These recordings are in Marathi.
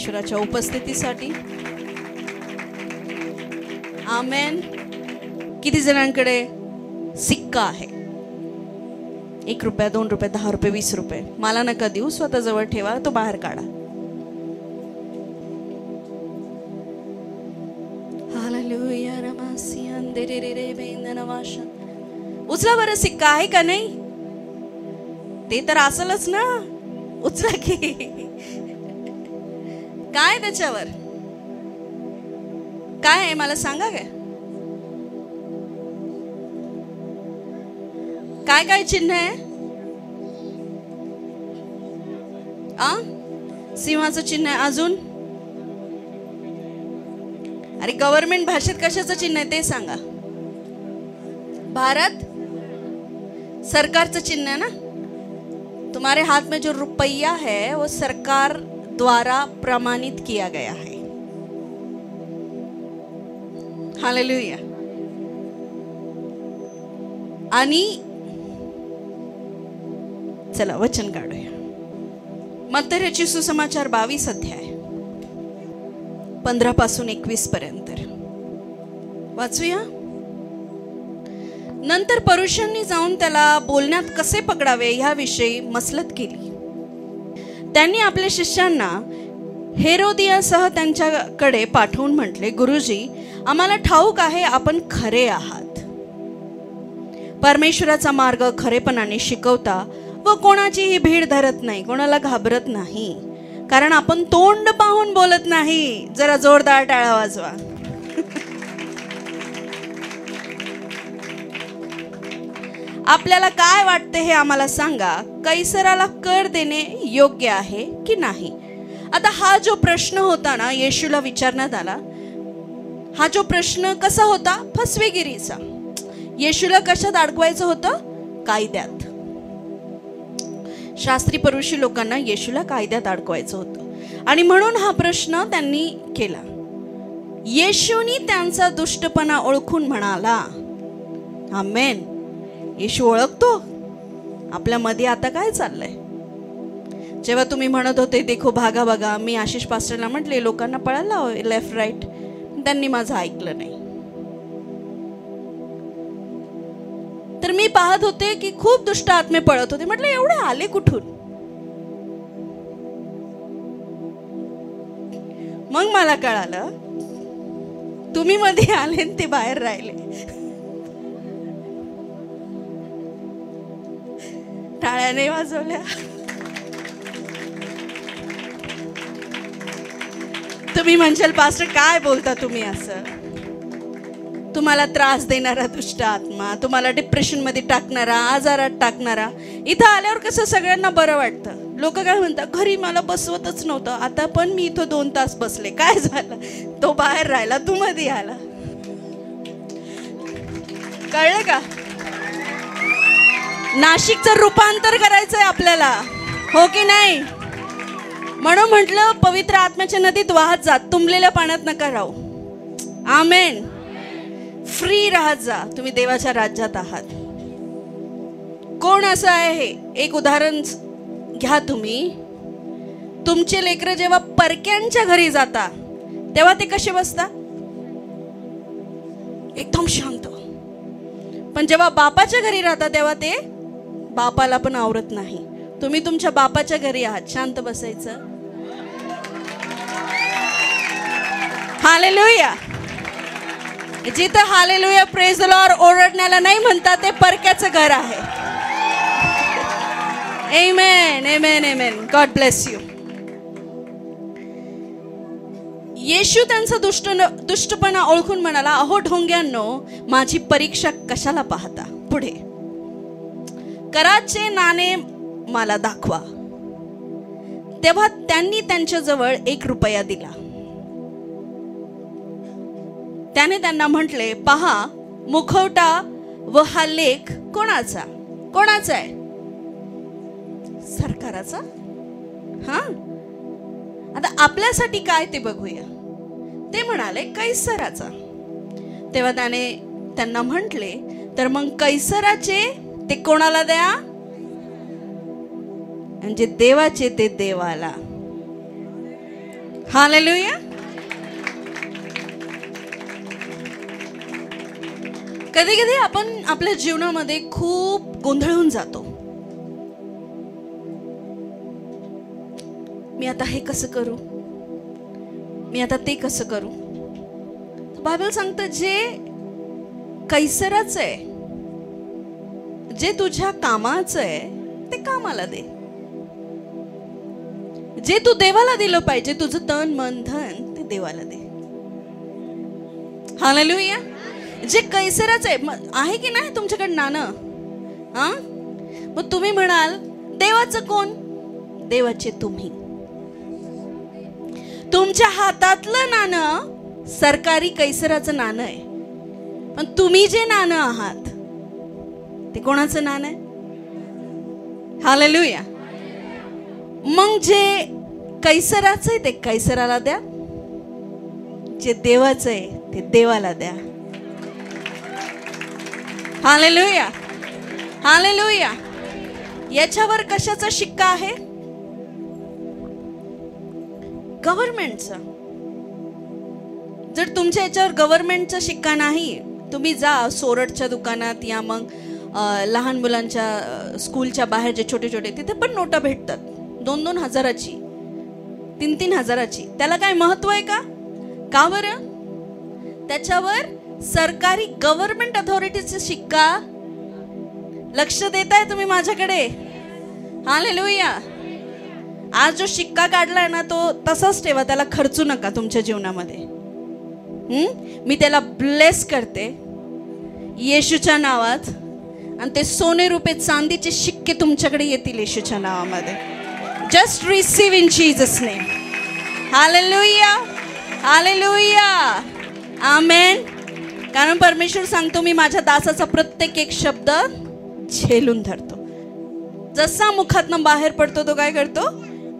परमेश्वराच्या उपस्थितीसाठी. आमेन. किती जणांकडे सिक्का आहे? 1 रुपया, 2 रुपये, 10 रुपये, 20 रुपये. मला नका देऊ, स्वतः जवळ ठेवा, तो बाहेर काढा. उचला बरं, सिक्का आहे का नाही? ते तर असेलच ना, उचला की. काय त्याच्यावर काय आहे मला सांगा. काय काय चिन्ह आहे? सिंहाचं चिन्ह आहे. अजून? अरे गव्हर्नमेंट भाषेत कशाचं चिन्ह आहे ते सांगा. भारत सरकारचं चिन्ह है ना. तुम्हारे हाथ में जो रुपया है वो सरकार द्वारा प्रमाणित किया गया है. हालेलुया. आणि चला वचन काढूया. मत्तऱ्याची सुसमाचार 22 अध्याय 15 पासून 21 पर्यंत वाचूया. नंतर पुरुषांनी जाऊन त्याला बोलण्यात कसे पकडावे ह्याविषयी मसलत केली. त्यांनी आपल्या शिष्यांना हेरोदियासह त्यांच्याकडे पाठवून म्हटले, गुरुजी, आम्हाला ठाऊक आहे आपण खरे आहात, परमेश्वराचा मार्ग खरेपणाने शिकवता व कोणाचीही भीड धरत नाही, कोणाला घाबरत नाही, कारण आपण तोंड पाहून बोलत नाही. जरा जोरदार टाळ्या वाजवा. आपल्याला काय वाटते हे आम्हाला सांगा. कैसराला कर देणे योग्य आहे की नाही? आता हा जो प्रश्न होता ना, येशूला विचारण्यात आला, हा जो प्रश्न कसा होता? फसवेगिरीचा. येशूला कशात अडकवायचं होतं? कायद्यात. शास्त्री परुषी लोकांना येशूला कायद्यात अडकवायचं होतं आणि म्हणून हा प्रश्न त्यांनी केला. येशूनी त्यांचा दुष्टपणा ओळखून म्हणाला. आमेन. येशू ओळखतो आपल्यामध्ये आता काय चाललंय. जेव्हा तुम्ही म्हणत होते देखो भागा बघा, मी आशिष पास्टरला म्हटले लोकांना पळायला लेफ्ट राईट, त्यांनी माझं ऐकलं नाही. तर मी पाहत होते की खूप दुष्ट आत्मे पळत होते. म्हटलं एवढे आले कुठून? मग मला कळालं तुम्ही मध्ये आले ते बाहेर राहिले. टाळ्याने वाजवल्या. तुम्ही म्हणशाल पास्टर काय बोलता तुम्ही असं? तुम्हाला त्रास देणारा दुष्ट आत्मा, तुम्हाला डिप्रेशन मध्ये टाकणारा, आजारात टाकणारा. इथं आल्यावर कसं सगळ्यांना बरं वाटतं. लोक काय म्हणतात, घरी मला बसवतच नव्हतं, आता पण मी इथं 2 तास बसले. काय झालं? तो बाहेर राहिला, तू मध्ये आला. कळलं का? नाशिकचं रूपांतर करायचंय आपल्याला, हो की नाही? म्हणून म्हटलं पवित्र आत्म्याच्या नदीत वाहत जा, तुंबलेल्या पाण्यात नका राहू. आमेन. फ्री राहत जा. तुम्ही देवाच्या राज्यात आहात. कोण असं आहे? एक उदाहरण घ्या. तुम्ही तुमचे लेकरं जेव्हा परक्यांच्या घरी जाता तेव्हा ते कसे बसता? एकदम शांत. पण जेव्हा बापाच्या घरी राहता तेव्हा ते बापाला पण आवरत नाही. तुम्ही तुमच्या बापाच्या घरी आहात, शांत बसायचं. हालेलुया. जिथं हालेलुया प्रेज द लॉर्ड ओरडण्याला नाही म्हणतात, ते परक्याचं घर आहे. Amen, amen, amen. God bless you. Yeshu त्यांचा दुष्टपणा ओळखून म्हणाला, अहो ढोंग्यांनो, माझी परीक्षा कशाला पाहता? पुढे कराचे नाणे मला दाखवा. तेव्हा त्यांनी त्यांच्याजवळ 1 रुपया दिला. त्याने त्यांना म्हटले, पहा, मुखवटा व हा लेख कोणाचा? कोणाचा आहे? सरकाराचा. हा, आता आपल्यासाठी काय ते बघूया. ते म्हणाले कैसराचा. तेव्हा त्याने त्यांना म्हटले, तर मग कैसराचे ते कोणाला द्या? म्हणजे देवाचे ते देवाला. हालेलुया. कधी कधी आपण आपल्या जीवनामध्ये खूप गोंधळून जातो. मी आता हे कसं करू, मी आता ते कसं करू. बायबल सांगतं जे कैसराचं आहे, जे तुझ्या कामाचं आहे ते कामाला दे. जे तू देवाला दिलं पाहिजे, तुझं तन मन धन ते देवाला दे. हालेलुया. जे कैसराचं आहे की नाही तुमच्याकडे नाणं, मग तुम्ही म्हणाल देवाचं कोण? देवाचे तुम्ही. तुमच्या हातातलं नाणं सरकारी कैसराचं नाणं आहे, पण तुम्ही जे नाणं आहात ते कोणाचं नाणं आहे? हालेलुया. मग जे कैसराचं आहे ते कैसराला द्या, जे देवाचं आहे ते देवाला द्या. हालेलुया. हालेलुया. याच्यावर कशाचा शिक्का आहे? गव्हर्नमेंटचा. जर तुमच्या याच्यावर गव्हर्नमेंटचा शिक्का नाही, तुम्ही जा सोरठच्या दुकानात या मग लहान मुलांच्या स्कूलच्या बाहेर जे छोटे छोटे, तिथे पण नोटा भेटतात 2-2 हजाराची, 3-3 हजाराची. त्याला काय महत्व आहे का? का बरं? त्याच्यावर सरकारी गव्हर्नमेंट अथॉरिटीचा शिक्का. लक्ष देताय तुम्ही माझ्याकडे? हालेलुया. आज जो शिक्का काढलाय ना तो तसाच ठेवा, त्याला खर्चू नका तुमच्या जीवनामध्ये. मी त्याला ब्लेस करते येशूच्या नावात, आणि ते सोने रुपये चांदीचे शिक्के तुमच्याकडे येतील येशूच्या नावामध्ये. Just receive in Jesus name. Hallelujah. Hallelujah. Amen. कारण परमेश्वर सांगतो मी माझ्या दासाचा प्रत्येक एक शब्द झेलून धरतो. जसा मुखातनं बाहेर पडतो तो काय करतो?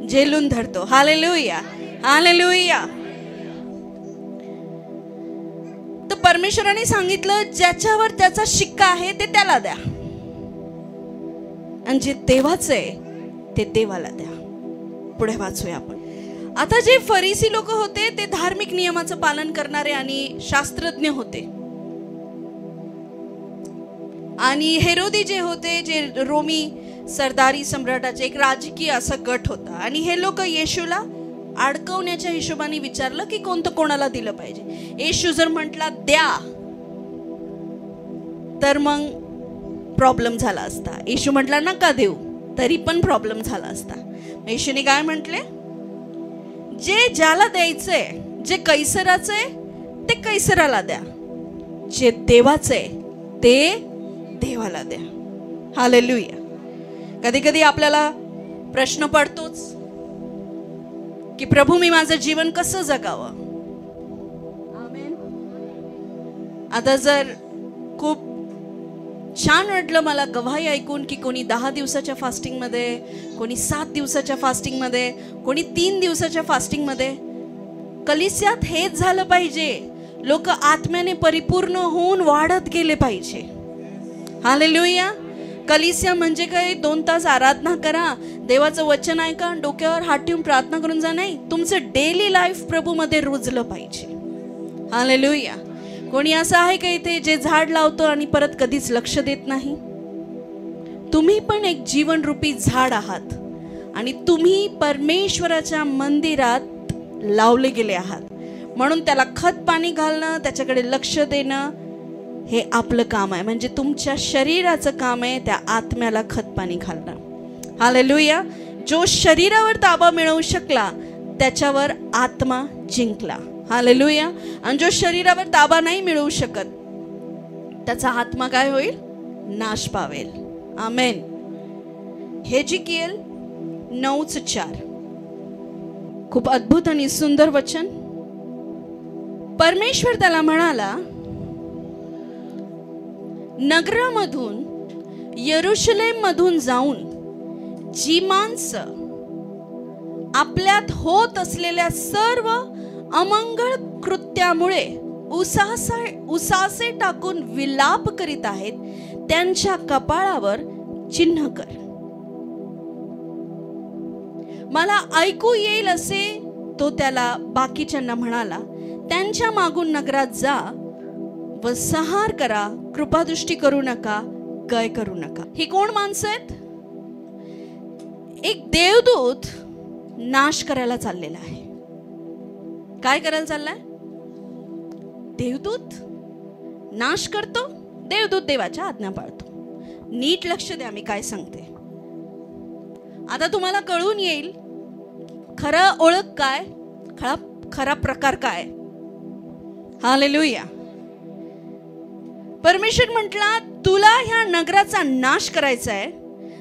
झेलून धरतो. हालेलुया. हालेलुया. तर परमेश्वराने सांगितलं ज्याच्यावर त्याचा शिक्का आहे ते त्याला द्या, आणि जे देवाचं आहे ते देवाला द्या. पुढे वाचूया आपण. आता जे फरीसी लोक होते ते धार्मिक नियमाचं पालन करणारे आणि शास्त्रज्ञ होते, आणि हेरोदी जे होते, जे रोमी सरदारी सम्राटाचे एक राजकीय असा गट होता. आणि हे लोक येशूला अडकवण्याच्या हिशोबाने विचारलं की कोणतं कोणाला दिलं पाहिजे. येशू जर म्हटला द्या तर मग प्रॉब्लेम झाला असता. येशू म्हटला नका देऊ तरी पण प्रॉब्लेम झाला असता. येशूने काय म्हटले? जे ज्याला द्यायचंय, जे कैसराचं आहे ते कैसराला द्या, जे देवाचं आहे ते देवाला द्या. हालेलुया. कधी कधी आपल्याला प्रश्न पडतोच की प्रभू मी माझं जीवन कसं जगावं. आमेन. आता जर खूप छान वाटलं मला गवाही ऐकून की कोणी 10 दिवसाच्या फास्टिंग मध्ये, कोणी 7 दिवसाच्या फास्टिंग मध्ये, कोणी 3 दिवसाच्या फास्टिंग मध्ये. कलिसियात हेच झालं पाहिजे. लोक आत्म्याने परिपूर्ण होऊन वाढत गेले पाहिजे. हालेलुया. कलिसिया म्हणजे काय 2 तास आराधना करा, देवाचं वचन ऐका, डोक्यावर हात ठेवून प्रार्थना करून जा, नाही. तुमचं डेली लाईफ प्रभूमध्ये रुजलं पाहिजे. हालेलुया. कोणी असं आहे का इथे जे झाड लावतो आणि परत कधीच लक्ष देत नाही? तुम्ही पण एक जीवनरूपी झाड आहात आणि तुम्ही परमेश्वराच्या मंदिरात लावले गेले आहात. म्हणून त्याला खत पाणी घालणं, त्याच्याकडे लक्ष देणं हे आपलं काम आहे. म्हणजे तुमच्या शरीराचं काम आहे त्या आत्म्याला खत पाणी घालणं. हालेलुया. जो शरीरावर ताबा मिळवू शकला त्याच्यावर आत्मा जिंकला. हालेलुया. आणि जो शरीरावर ताबा नाही मिळवू शकत त्याचा आत्मा काय होईल? नाश पावेल. आमेन. हेजिकिएल 9:4 खूप अद्भुत आणि सुंदर वचन. परमेश्वर त्याला म्हणाला, नगरामधून यरूशलेम मधून जाऊन जी माणसं आपल्यात होत असलेल्या सर्व अमंगळ कृत्यामुळे उसासे टाकून विलाप करीत आहेत त्यांच्या कपाळावर चिन्ह कर. मला ऐकू येईल असे तो त्याला बाकीच्यांना म्हणाला, त्यांच्या मागून नगरात जा व संहार करा, कृपादृष्टी करू नका, गय करू नका. ही कोण माणसं आहेत? एक देवदूत नाश करायला चाललेला आहे. काय करायला चाललाय? देवदूत नाश करतो, देवदूत देवाच्या आज्ञा पाळतो. नीट लक्ष द्या मी काय सांगते. आता तुम्हाला कळून येईल खरा ओळख काय, खरा प्रकार काय. हालेलुया. परमेश्वर म्हटला तुला ह्या नगराचा नाश करायचा आहे.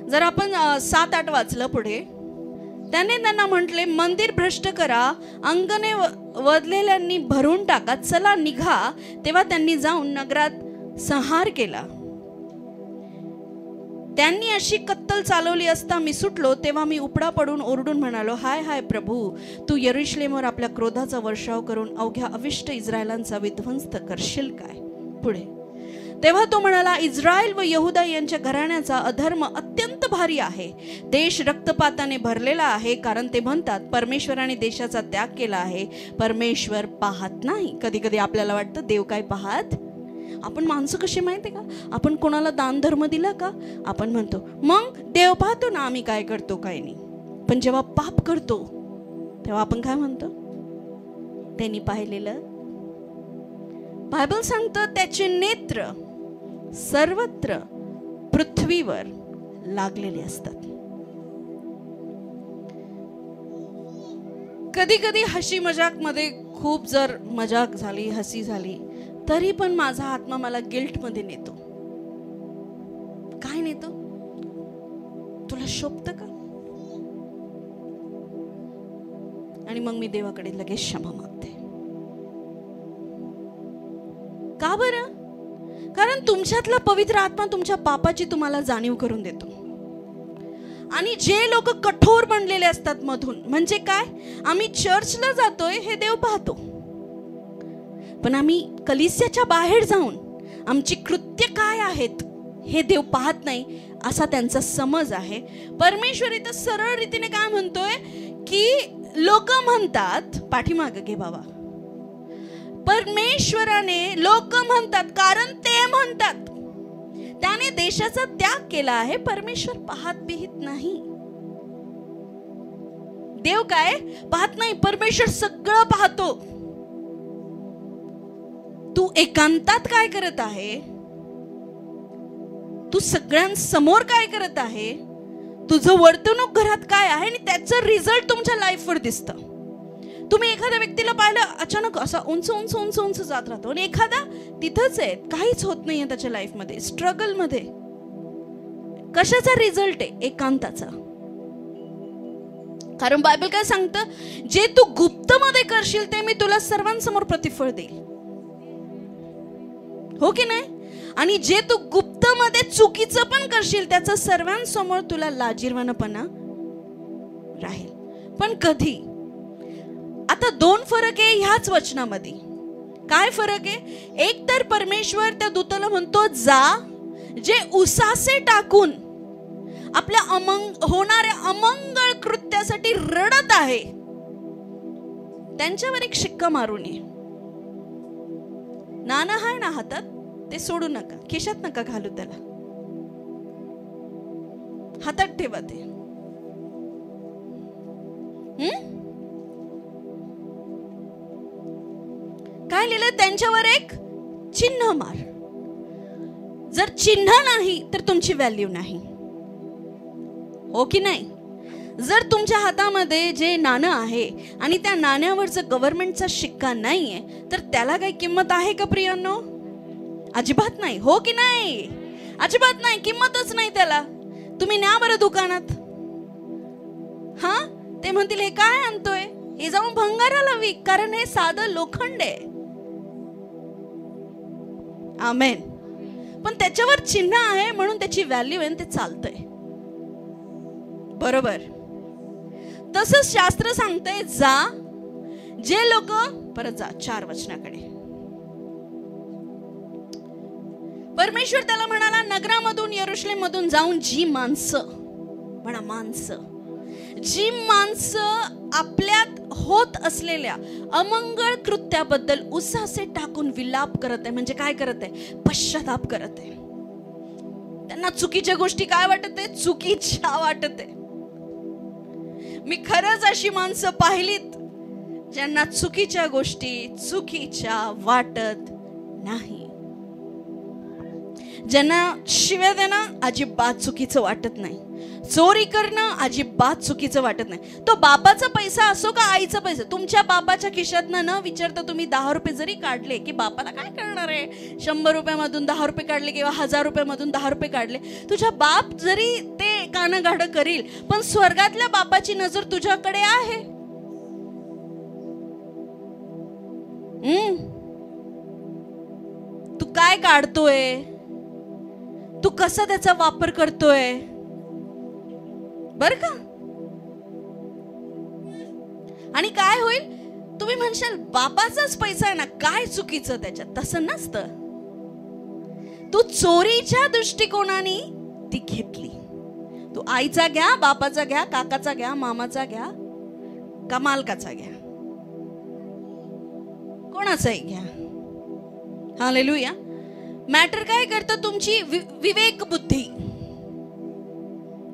जर आपण 7-8 वाचलं पुढे, त्याने त्यांना म्हटले, मंदिर भ्रष्ट करा, अंगणे वधलेल्यांनी भरून टाका, चला निघा. तेव्हा त्यांनी जाऊन नगरात संहार केला. त्यांनी अशी कत्तल चालवली असता मी सुटलो, तेव्हा मी उपडा पडून ओरडून म्हणालो, हाय हाय प्रभू, तू यरुशलेमवर आपल्या क्रोधाचा वर्षाव करून अवघ्या अविष्ट इस्रायलांचा विध्वंस करशील काय. पुढे, तेव्हा तो म्हणाला, इस्रायल व यहुदा यांच्या घराण्याचा अधर्म अत्यंत भारी आहे. देश रक्तपाताने भरलेला आहे, कारण ते म्हणतात परमेश्वराने देशाचा त्याग केला आहे, परमेश्वर पाहत नाही. कधी कधी आपल्याला वाटतं देव काय पाहत. आपण माणसं कशी माहिती का, आपण कोणाला दान धर्म दिला का, आपण म्हणतो मग देव पाहतो ना आम्ही काय करतो काय नाही. पण जेव्हा पाप करतो तेव्हा आपण काय म्हणतो, त्यांनी पाहिलेलं. बायबल सांगतं त्याचे नेत्र सर्वत्र पृथ्वीवर लागलेले असतात. कधी कधी हसी मजाक मध्ये खूप जर मजाक झाली, हसी झाली, तरी पण माझा आत्मा मला गिल्ट मध्ये नेतो. काय नेतो? तुला शोभतं का? आणि मग मी देवाकडे लगेच क्षमा मागते. का बरं? कारण तुमच्यातला पवित्र आत्मा तुमच्या पापाची तुम्हाला जाणीव करून देतो. आणि जे लोक कठोर बनलेले असतात मधून, म्हणजे काय, आम्ही चर्चला जातोय हे देव पाहतो, पण आम्ही कलिसियाच्या बाहेर जाऊन आमची कृत्य काय आहेत हे देव पाहत नाही, असा त्यांचा समज आहे. परमेश्वर इथं सरळ रीतीने काय म्हणतोय की लोक म्हणतात, पाठीमागे घे बाबा, परमेश्वराने लोक म्हणतात कारण ते म्हणतात त्याने देशाचा त्याग केला आहे, परमेश्वर पाहत बिहित नाही. देव काय पाहत नाही, परमेश्वर सगळं पाहतो. तू एकांतात काय करत आहे, तू सगळ्यांसमोर काय करत आहे, तुझं वर्तणूक घरात काय आहे, आणि त्याचं रिझल्ट तुमच्या लाईफवर दिसतं. तुम्ही एखाद्या व्यक्तीला पाहिलं, अचानक असा उंच उंच उंच उंच जात राहतो, आणि एखादा तिथंच आहे, काहीच होत नाहीये त्याच्या लाईफमध्ये, स्ट्रगल मध्ये. कशाचा रिझल्ट आहे? एकांताचा. कारण बायबल काय सांगतं, जे तू गुप्त मध्ये करशील ते मी तुला सर्वांसमोर प्रतिफळ देईल. हो की नाही? आणि जे तू गुप्त मध्ये चुकीचं पण करशील त्याचं सर्वांसमोर तुला लाजिरवाणपणा राहील. पण कधी? आता 2 फरक आहे ह्याच वचनामध्ये. काय फरक आहे? एक तर परमेश्वर त्या दूताला म्हणतो, जा, जे उसासे टाकून आपल्या होणाऱ्या अमंगळ कृत्यासाठी रडत आहे त्यांच्यावर एक शिक्का मारून ये. नाणं आहे ना हातात, ते सोडू नका, खिशात नका घालू, त्याला हातात ठेवा. ते काय लिहिलं? त्यांच्यावर एक चिन्ह मार. जर चिन्ह नाही तर तुमची व्हॅल्यू नाही. हो की नाही? जर तुमच्या हातामध्ये जे नाणं आहे आणि त्या नाण्यावर जर गव्हर्नमेंटचा शिक्का नाहीये तर त्याला काही किंमत आहे का प्रियांनो? अजिबात नाही. हो की नाही? अजिबात नाही, किंमतच नाही त्याला. तुम्ही न्या बरं दुकानात, हा, ते म्हणतील हे काय आणतोय, हे जाऊन भंगाराला विक, कारण हे साधं लोखंड आहे. आमेन. पण त्याच्यावर चिन्ह आहे म्हणून त्याची व्हॅल्यू आहे, ते चालतंय. बरोबर. तसंच शास्त्र सांगतंय, जा, जे लोक, परत जा 4 वचनाकडे. परमेश्वर त्याला म्हणाला, नगरामधून यरुशलेम मधून जाऊन जी माणसं, म्हणा माणसं, जी माणसं आपल्यात होत असलेल्या अमंगळ कृत्याबद्दल उसासे टाकून विलाप करत आहे. म्हणजे काय करत आहे? पश्चाताप करत आहे. त्यांना चुकीच्या गोष्टी काय वाटत आहे? चुकीच्या वाटत आहे. मी खरंच अशी माणसं पाहिलीत ज्यांना चुकीच्या गोष्टी चुकीच्या वाटत नाही. ज्यांना शिव्या देणं अजिबात चुकीचं वाटत नाही, चोरी करणं अजिबात चुकीचं वाटत नाही. तो बापाचा पैसा असो का आईचा पैसा, तुमच्या बापाच्या खिशातनं न विचारता तुम्ही 10 रुपये जरी काढले की बापाला काय करणार आहे, 100 रुपयामधून 10 रुपये काढले किंवा 1000 रुपयामधून 10 रुपये काढले, तुझा बाप जरी ते कानगाडं करील, पण स्वर्गातल्या बापाची नजर तुझ्याकडे आहे. तू काय काढतोय, तू कसा त्याचा वापर करतोय, बर का? आणि काय होईल? तुम्ही म्हणशाल बापाचाच पैसा आहे ना, काय चुकीचं त्याच्यात? तसं नसतं. तू चोरीच्या दृष्टिकोनाने ती घेतली. तू आईचा घ्या, बापाचा घ्या, काकाचा घ्या, मामाचा घ्या, का मालकाचा घ्या, कोणाचाही घ्या. हालेलुया. मॅटर काय करतं? तुमची विवेक बुद्धी.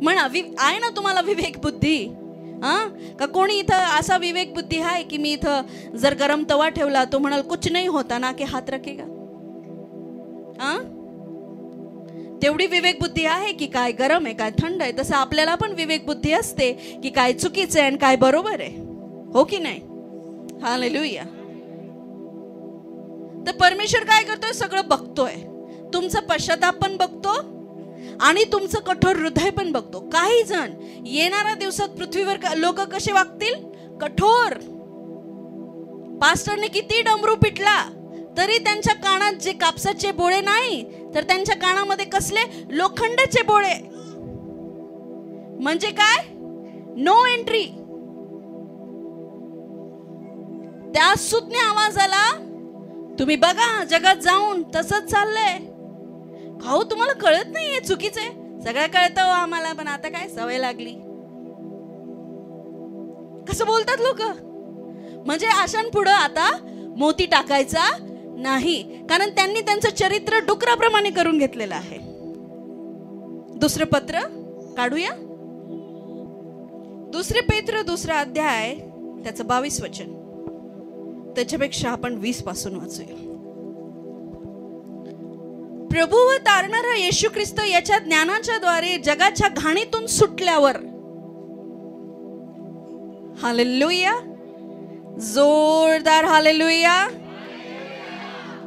म्हणा आहे ना तुम्हाला विवेक बुद्धी? का कोणी इथं असा विवेक बुद्धी आहे की मी इथं जर गरम तवा ठेवला तो म्हणाल कुछ नहीं होता ना, की हात रखेगा? तेवढी विवेक बुद्धी आहे की काय गरम आहे काय थंड आहे? तसं आपल्याला पण विवेक बुद्धी असते की काय चुकीचं आहे आणि काय बरोबर आहे, हो की नाही? हालेलुया. तर परमेश्वर काय करतोय? सगळं बघतोय. तुमचं पश्चाताप पण बघतो आणि तुमचं कठोर हृदय पण बघतो. काही जण येणाऱ्या दिवसात पृथ्वीवर लोक कसे वागतील? कठोर. पास्टरने किती डमरू पिटला तरी त्यांच्या कानात जे कापसाचे बोळे नाही, तर त्यांच्या कानामध्ये कसले? लोखंडाचे बोळे. म्हणजे काय? No entry. त्या सुज्ञ आवाजाला तुम्ही बघा जगात जाऊन तसंच चाललंय. खाऊ तुम्हाला कळत नाहीये चुकीचं आहे? सगळं कळतं हो आम्हाला, पण आता काय सवय लागली. कसं बोलतात लोक? म्हणजे अशांपुढं आता मोती टाकायचा नाही, कारण त्यांनी त्यांचं चरित्र डुकराप्रमाणे करून घेतलेलं आहे. दुसरं पत्र काढूया. 2 पेत्र 2 अध्याय त्याचं 22 वचन. त्याच्यापेक्षा आपण 20 पासून वाचूया. प्रभू व तारणारा येशू ख्रिस्त याच्या ज्ञानाच्या द्वारे जगाच्या घाणीतून सुटल्यावर, हालेलुया, जोरदार हालेलुया.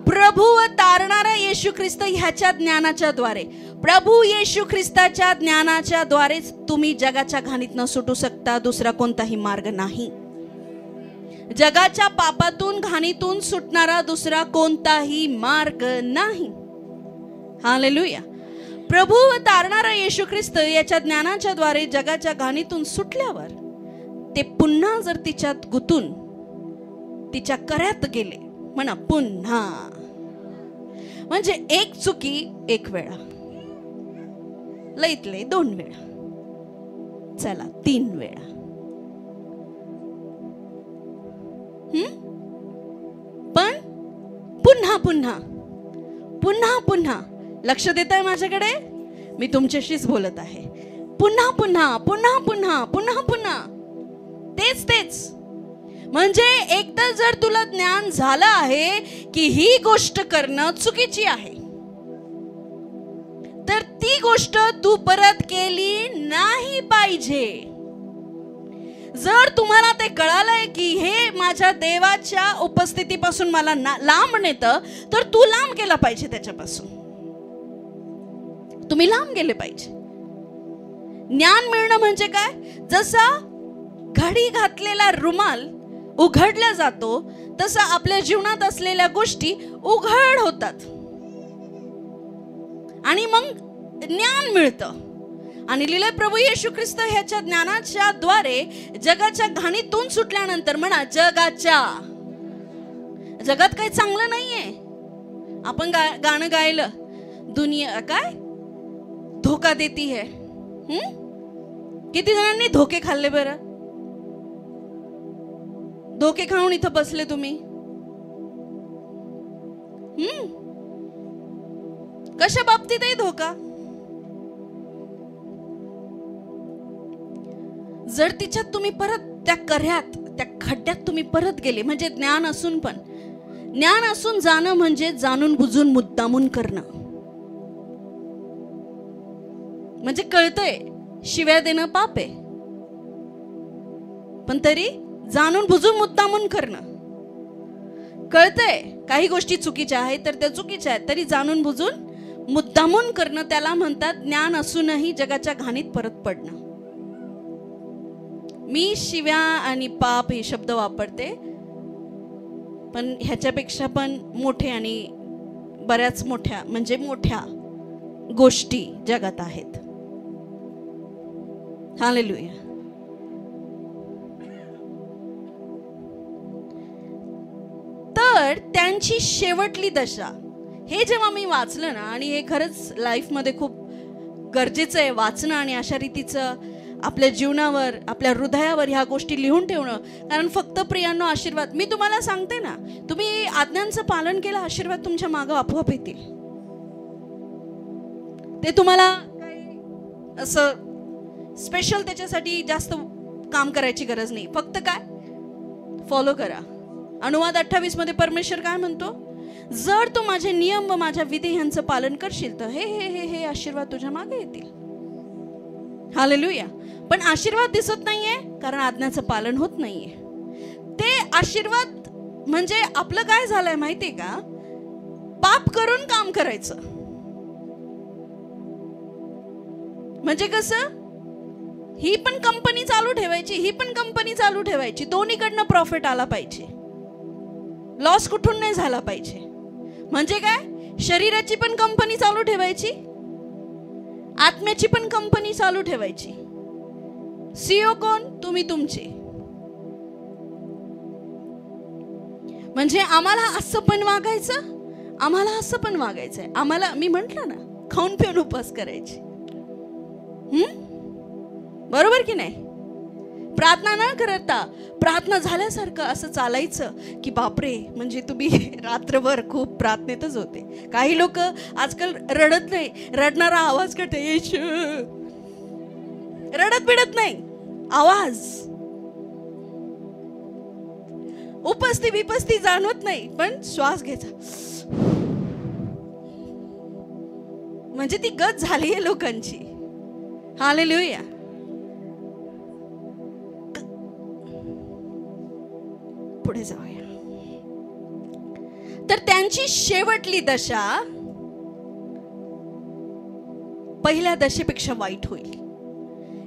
प्रभू व तारणारा येशू ख्रिस्त ह्याच्या ज्ञानाच्या द्वारे, प्रभू येशू ख्रिस्ताच्या ज्ञानाच्या द्वारेच तुम्ही जगाच्या घाणीतून सुटू शकता. दुसरा कोणताही मार्ग नाही. जगाच्या पापातून घाणीतून सुटणारा दुसरा कोणताही मार्ग नाही. हालेलुया. प्रभू व तारणारा येशू ख्रिस्त याच्या ज्ञानाच्या द्वारे जगाच्या घाणीतून सुटल्यावर ते पुन्हा जर तिच्यात गुतून तिच्या कर्यात गेले, म्हणा पुन्हा, म्हणजे एक चुकी 1 वेळा, लईत लई 2 वेळा, चला 3 वेळा, पण पुन्हा पुन्हा पुन्हा पुन्हा. लक्ष देताय माझ्याकडे? मी तुमच्याशीच बोलत आहे. पुन्हा पुन्हा पुन्हा पुन्हा पुन्हा पुन्हा तेच तेच. म्हणजे एकदा जर तुला ज्ञान झालं आहे की ही गोष्ट करणं चुकीची आहे, तर ती गोष्ट तू परत केली नाही पाहिजे. जर तुम्हाला ते कळालंय की हे माझ्या देवाच्या उपस्थितीपासून मला लांब नेतं, तर तू लांब गेला पाहिजे त्याच्यापासून. तुम्ही लांब गेले पाहिजे. ज्ञान मिळणं म्हणजे काय? जसा घडी घातलेला रुमाल उघडला जातो, तसा आपल्या जीवनात असलेल्या गोष्टी उघड होतात आणि मग ज्ञान मिळतं. आणि लिहिलंय प्रभू येशू ख्रिस्त ह्याच्या ज्ञानाच्या द्वारे जगाच्या घाणीतून सुटल्यानंतर, म्हणा जगात काही चांगलं नाहीये. आपण गाणं गायलं, दुनिया काय धोका देती है. किती जणांनी धोके खाल्ले बरं? धोके खाऊन इथं बसले तुम्ही. कशा बाबतीतही धोका. जर तिच्यात तुम्ही परत त्या कऱ्यात, त्या खड्ड्यात तुम्ही परत गेले, म्हणजे ज्ञान असून जाणं म्हणजे जाणून बुजून मुद्दामून करणं. म्हणजे कळतंय शिव्या देणं पाप आहे, पण तरी जाणून बुजून मुद्दामून करणं. कळतंय काही गोष्टी चुकीच्या आहेत तर त्या चुकीच्या आहेत, तरी जाणून बुजून मुद्दामून करणं, त्याला म्हणतात ज्ञान असूनही जगाच्या घाणीत परत पडणं. मी शिव्या आणि पाप हे शब्द वापरते, पण ह्याच्यापेक्षा पण मोठे आणि बऱ्याच मोठ्या, म्हणजे मोठ्या गोष्टी जगात आहेत. हालेलुया. तर त्यांची शेवटली दशा, हे जेव्हा मी वाचलं ना, आणि हे खरंच लाईफमध्ये खूप गरजेचं आहे वाचणं आणि अशा रीतीचं आपल्या जीवनावर, आपल्या हृदयावर ह्या गोष्टी लिहून ठेवणं. कारण फक्त प्रियांनो आशीर्वाद, मी तुम्हाला सांगते ना, तुम्ही आज्ञांचं पालन केलं, आशीर्वाद तुमच्या मागं आपोआप येतील. ते तुम्हाला काही असं स्पेशल त्याच्यासाठी जास्त काम करायची गरज नाही. फक्त काय फॉलो करा. अनुवाद 28 मध्ये परमेश्वर काय म्हणतो, जर तू माझे नियम व माझ्या विधी यांचं पालन करशील तर हे हे हे हे आशीर्वाद तुझ्या मागे येतील. हालेलुया. पण आशीर्वाद दिसत नाहीये कारण आज्ञाचं पालन होत नाहीये. ते आशीर्वाद म्हणजे आपलं काय झालंय माहितीये का, पाप करून काम करायचं. म्हणजे कसं, ही पण कंपनी चालू ठेवायची, ही पण कंपनी चालू ठेवायची, दोन्हीकडनं प्रॉफिट आला पाहिजे, लॉस कुठून नाही झाला पाहिजे. म्हणजे काय, शरीराची पण कंपनी चालू ठेवायची, आत्म्याची पण कंपनी चालू ठेवायची. सीईओ कोण, तुम्ही तुमचे. म्हणजे आम्हाला असं पण वागायचं, आम्हाला असं पण वागायचंय, आम्हाला, मी म्हंटल ना, खाऊन पिऊन उपास करायची. बरोबर की नाही. प्रार्थना न करता प्रार्थना झाल्यासारखं असं चालायचं की बापरे, म्हणजे तुम्ही रात्रभर खूप प्रार्थनेतच होते. काही लोक आजकाल रडत नाही, रडणारा आवाज काढते, रडत बिडत नाही, आवाज. उपस्थिती विपस्थिती जाणवत नाही, पण श्वास घ्यायचा. म्हणजे ती गत झाली आहे लोकांची. हालेलुया. पुढे जाऊया. तर त्यांची शेवटली दशा पहिल्या दशेपेक्षा वाईट होईल.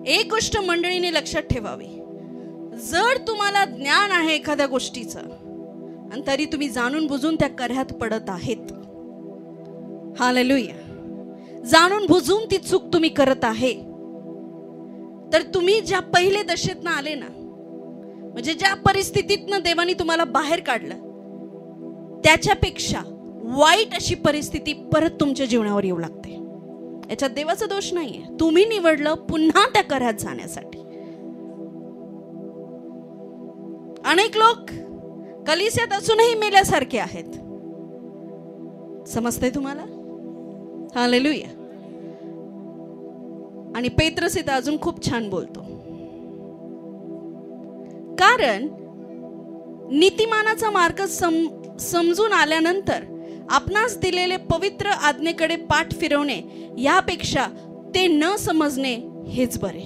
एक गोष्ट मंडळीने लक्षात ठेवावी, जर तुम्हाला ज्ञान आहे एखाद्या गोष्टीचं आणि तरी तुम्ही जाणून बुजून त्या कऱ्यात पडत आहेत, हालेलुया, जाणून बुजून ती चूक तुम्ही करत आहे, तर तुम्ही ज्या पहिले दशेतनं आले ना, म्हणजे ज्या परिस्थितीतनं देवानी तुम्हाला बाहेर काढलं, त्याच्यापेक्षा वाईट अशी परिस्थिती परत तुमच्या जीवनावर येऊ लागते. याच्यात देवाचा दोष नाहीये, तुम्ही निवडलं पुन्हा त्या कऱ्यात जाण्यासाठी. अनेक लोक कलिसियात असूनही मेल्यासारखे आहेत. समजतंय तुम्हाला? हालेलुया. आणि पेत्रस इथं अजून खूप छान बोलतो, कारण नीतिमानाचा मार्ग समजून आल्यानंतर आपणास दिलेले पवित्र आज्ञेकडे पाठ फिरवणे यापेक्षा ते न समजणे हेच बरे.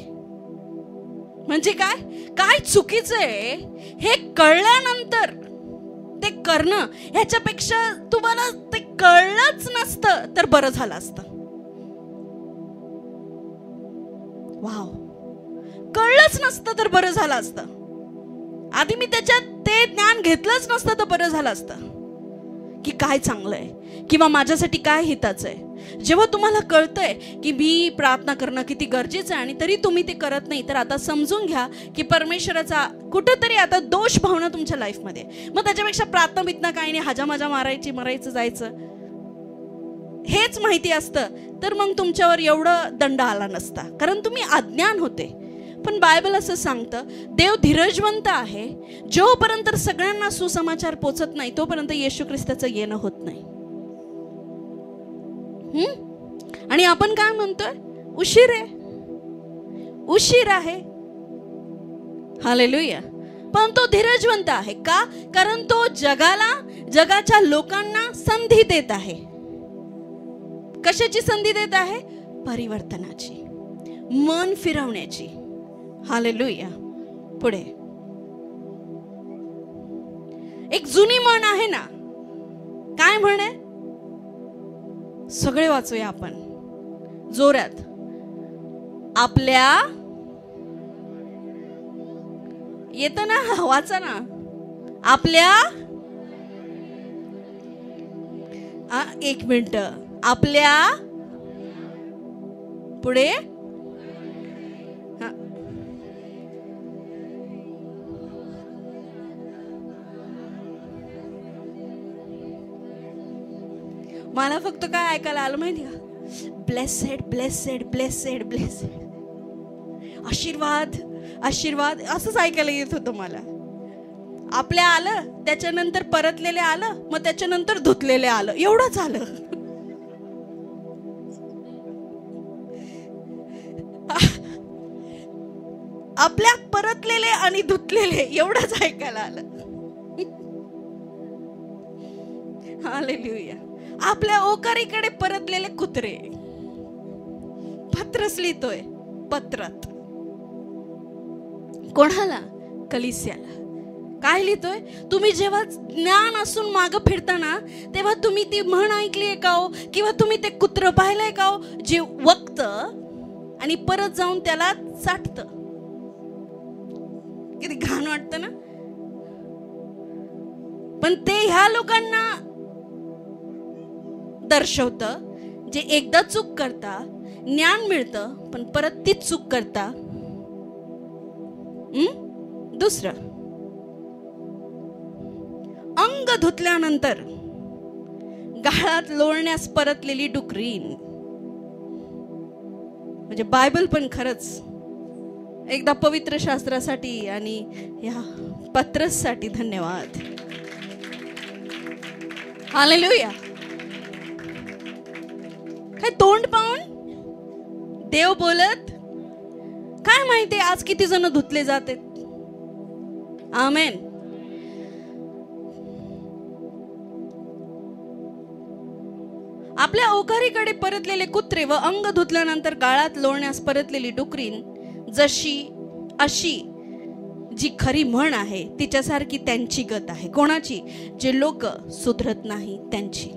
म्हणजे काय, काय चुकीचं आहे हे कळल्यानंतर ते करणं, ह्याच्यापेक्षा तुम्हाला ते कळलंच नसतं तर बरं झालं असतं. वाव, कळलंच नसतं तर बरं झालं असतं. आधी मी त्याच्यात ते ज्ञान घेतलंच नसतं तर बरं झालं असतं की काय चांगलं आहे किंवा माझ्यासाठी काय हिताचं आहे. जेव्हा तुम्हाला कळतंय की मी प्रार्थना करणं किती गरजेचं आहे आणि तरी तुम्ही ते करत नाही, तर आता समजून घ्या की परमेश्वराचा कुठंतरी आता दोष भावना तुमच्या लाईफमध्ये. मग त्याच्यापेक्षा प्रार्थना बितना काही नाही, हाजामाजा मारायची, मरायचं, जायचं, हेच माहिती असतं तर मग तुमच्यावर एवढं दंड आला नसता, कारण तुम्ही अज्ञान होते. पण बायबल असं सांगतं, देव धीरजवंत आहे. जोपर्यंत सगळ्यांना सुसमाचार पोचत नाही तोपर्यंत येशू ख्रिस्ताचं येणं होत नाही. आणि आपण काय म्हणतोय? उशीर आहे, उशीर आहे. हालेलुया. पण तो धीरजवंत आहे. का? कारण तो जगाच्या लोकांना संधी देत आहे. कशाची संधी देत आहे? परिवर्तनाची, मन फिरवण्याची. हालेलुया. पुढे एक जुनी म्हण आहे ना, काय म्हण आहे? सगळे वाचूया आपण जोरात. आपल्या येतं ना, वाचा ना. आपल्या, एक मिनिट, आपल्या पुढे मला फक्त काय ऐकायला आलं माहिती का? ब्लेसेड ब्लेसेड ब्लेसेड ब्लेसेड, आशीर्वाद आशीर्वाद, असंच ऐकायला येत होतं मला. आपल्या आलं, त्याच्यानंतर परतलेले आलं, मग त्याच्यानंतर धुतलेले आलं, एवढंच आलं. आपल्या परतलेले आणि धुतलेले एवढंच ऐकायला आलं. हालेलुया. आपल्या ओकारीकडे परतलेले कुत्रे. पत्रस लिहितोय, पत्रात कोणाला? कलिसियाला. काय लिहितोय? तुम्ही जेव्हा ज्ञान असून मागं फिरताना तेव्हा तुम्ही ती म्हण ऐकलीये का हो? किंवा तुम्ही ते कुत्र पाहिलंय का हो, जे वक्त आणि परत जाऊन त्याला चाटत? किती घाण वाटतं ना. पण ते ह्या लोकांना दर्शवतं जे एकदा चूक करता, ज्ञान मिळतं, पण परत तीच चूक करता. दुसरं, अंग धुतल्यानंतर गाळात लोळण्यास परतलेली डुकरीन. म्हणजे बायबल पण खरंच एकदा पवित्र शास्त्रासाठी आणि या पत्रसाठी धन्यवाद. हालेलुया. काय तोंड पाहून देव बोलत? काय माहिती आज किती जण धुतले जातात. आमेन. आपल्या ओकारीकडे परतलेले कुत्रे व अंग धुतल्यानंतर गाळात लोळण्यास परतलेली डुकरीन जशी अशी जी खरी म्हण आहे तिच्यासारखी त्यांची गत आहे. कोणाची? जे लोक सुधरत नाही त्यांची,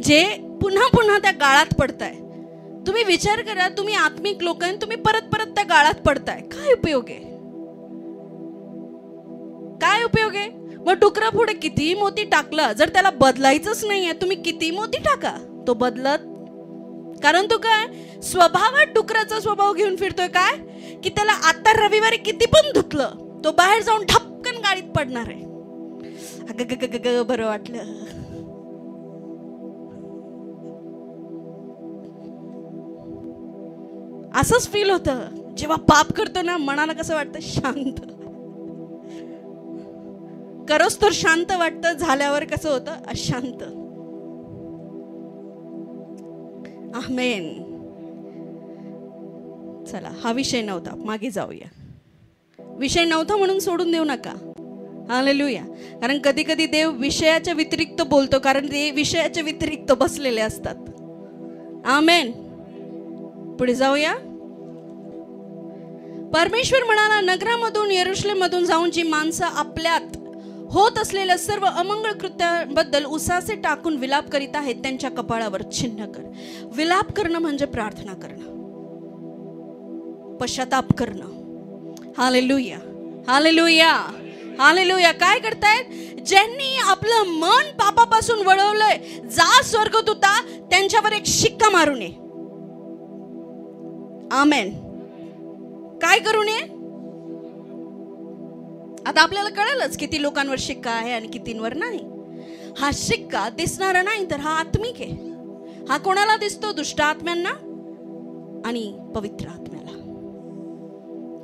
जे पुन्हा पुन्हा त्या गाळात पडताय. तुम्ही विचार करा, तुम्ही आत्मिक लोक आहे, तुम्ही परत परत त्या गाळात पडताय. काय उपयोग आहे? काय उपयोग आहे? मग डुकरा पुढे कितीही मोती टाकलं, जर त्याला बदलायचंच नाहीये, तुम्ही किती मोती टाका, तो बदलत. कारण तो काय स्वभावात डुकराचा स्वभाव घेऊन फिरतोय, काय की त्याला आता रविवारी किती पण धुतलं, तो बाहेर जाऊन ठपकन गाडीत पडणार आहे. अगं बरं वाटलं. असंच फील होतं जेव्हा पाप करतो ना. मनाला कसं वाटतं? शांत. करोस तर शांत वाटतं, झाल्यावर कसं होतं? अशांत. आमेन. चला, हा विषय नव्हता, मागे जाऊया. विषय नव्हता म्हणून सोडून देऊ नका. हालेलुया. कारण कधी कधी देव विषयाच्या व्यतिरिक्त बोलतो, कारण ते विषयाच्या व्यतिरिक्त बसलेले असतात. आमेन. पुढे जाऊया. परमेश्वर म्हणाला, नगरामधून यरूशलेममधून जाऊन जी माणसं आपल्यात होत असलेल्या सर्व अमंगळ कृत्याबद्दल उसासे टाकून विलाप करीत आहेत त्यांच्या कपाळावर चिन्ह कर. विलाप करणं म्हणजे प्रार्थना करणं, पश्चाताप करणं. Hallelujah, hallelujah, hallelujah. काय करतायत? ज्यांनी आपलं मन पापापासून वळवलंय, जा स्वर्गदूता त्यांच्यावर एक शिक्का मारून ये. आमेन. काय करू नये? आता आपल्याला कळेलच किती लोकांवर शिक्का आहे आणि कितींवर नाही. हा शिक्का दिसणारा नाही, तर हा आत्मिक आहे. हा कोणाला दिसतो? दुष्ट आत्म्यांना. आणि पवित्र आत्म्याला.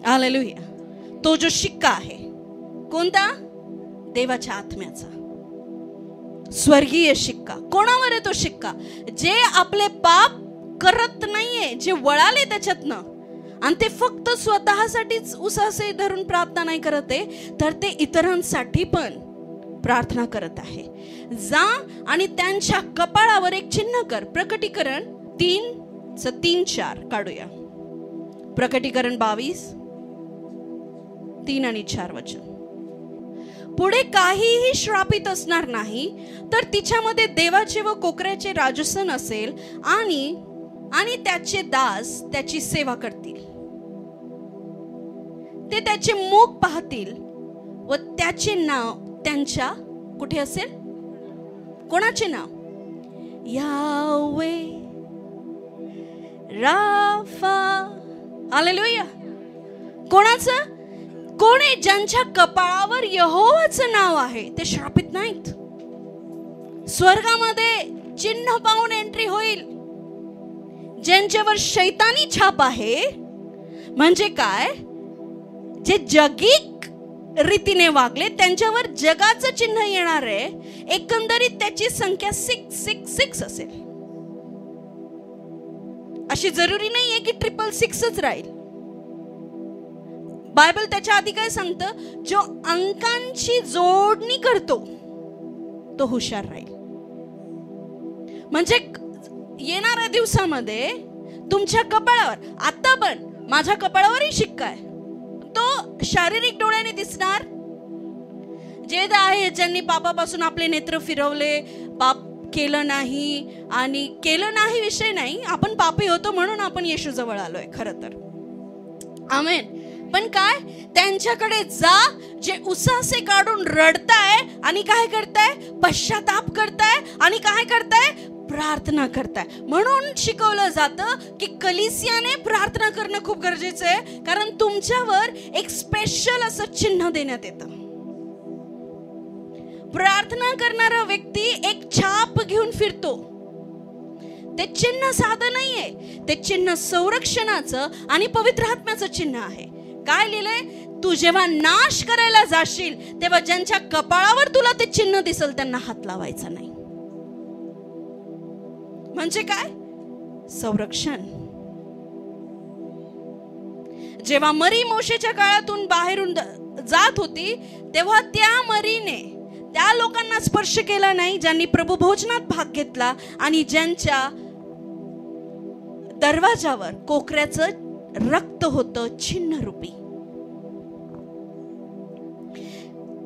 हालेलुया. तो जो शिक्का आहे, कोणता? देवाच्या आत्म्याचा, स्वर्गीय शिक्का. कोणावर आहे तो शिक्का? जे आपले पाप करत नाहीये, जे वळाले त्याच्यातनं, आणि ते फक्त स्वतःसाठीच उसासे धरून प्रार्थना नाही करत आहे, तर ते इतरांसाठी पण प्रार्थना करत आहे. जा आणि त्यांच्या कपाळावर एक चिन्ह कर. प्रकटीकरण 3:3-4 काढूया. प्रकटीकरण 22:3 आणि 4 वचन. पुढे काहीही श्रापित असणार नाही, तर तिच्यामध्ये देवाचे व कोकऱ्याचे राजसन असेल आणि त्याचे दास त्याची सेवा करतील. ते त्याचे मुख पाहतील व त्याचे नाव त्यांच्या कुठे असेल? कोणाचे नाव? यावे, राफा. हालेलुया. कोणाचं? कोणी? ज्यांच्या कपाळावर यहोवाचं नाव आहे, ते श्रापित नाहीत. स्वर्गामध्ये चिन्ह पाहून एंट्री होईल. ज्यांच्यावर शैतानी छाप आहे, म्हणजे काय? जे जगिक रीतीने वागले त्यांच्यावर जगाचं चिन्ह येणार आहे. एकंदरीत त्याची संख्या 666 असेल. अशी जरुरी नाहीये की 666च राहील. बायबल त्याच्या आधी काय सांगतं? जो अंकांची जोडणी करतो तो हुशार राहील. म्हणजे येणाऱ्या दिवसामध्ये तुमच्या कपाळावर, आता पण माझ्या कपाळावरही शिक्का आहे, तो शारीरिक डोळ्याने दिसणार. जे आहे, ज्यांनी पापापासून आपले नेत्र फिरवले, पाप केलं नाही, आणि केलं नाही विषय नाही, आपण पापी होतो म्हणून आपण येशू जवळ आलोय खरं तर. आमेन. पण काय? त्यांच्याकडे जा, जे उसासे काढून रडताय आणि काय करताय? पश्चाताप करताय आणि काय करताय? प्रार्थना करताय. म्हणून शिकवलं जातं की कलिसियाने प्रार्थना करणं खूप गरजेचं आहे, कारण तुमच्यावर एक स्पेशल असं चिन्ह देण्यात येतं. प्रार्थना करणारा व्यक्ती एक छाप घेऊन फिरतो. ते चिन्ह साधं नाहीये, ते चिन्ह संरक्षणाचं आणि पवित्र आत्म्याचं चिन्ह आहे. काय लिहिलंय? तू जेव्हा नाश करायला जाशील तेव्हा ज्यांच्या कपाळावर तुला ते चिन्ह दिसेल त्यांना हात लावायचा नाही. म्हणजे काय? संरक्षण. जेव्हा मरी मोशेच्या काळातून बाहेरून जात होती, तेव्हा त्या मरीने त्या लोकांना स्पर्श केला नाही ज्यांनी प्रभू भोजनात भाग घेतला आणि ज्यांच्या दरवाजावर कोकऱ्याचं रक्त होतं चिन्ह रूपी.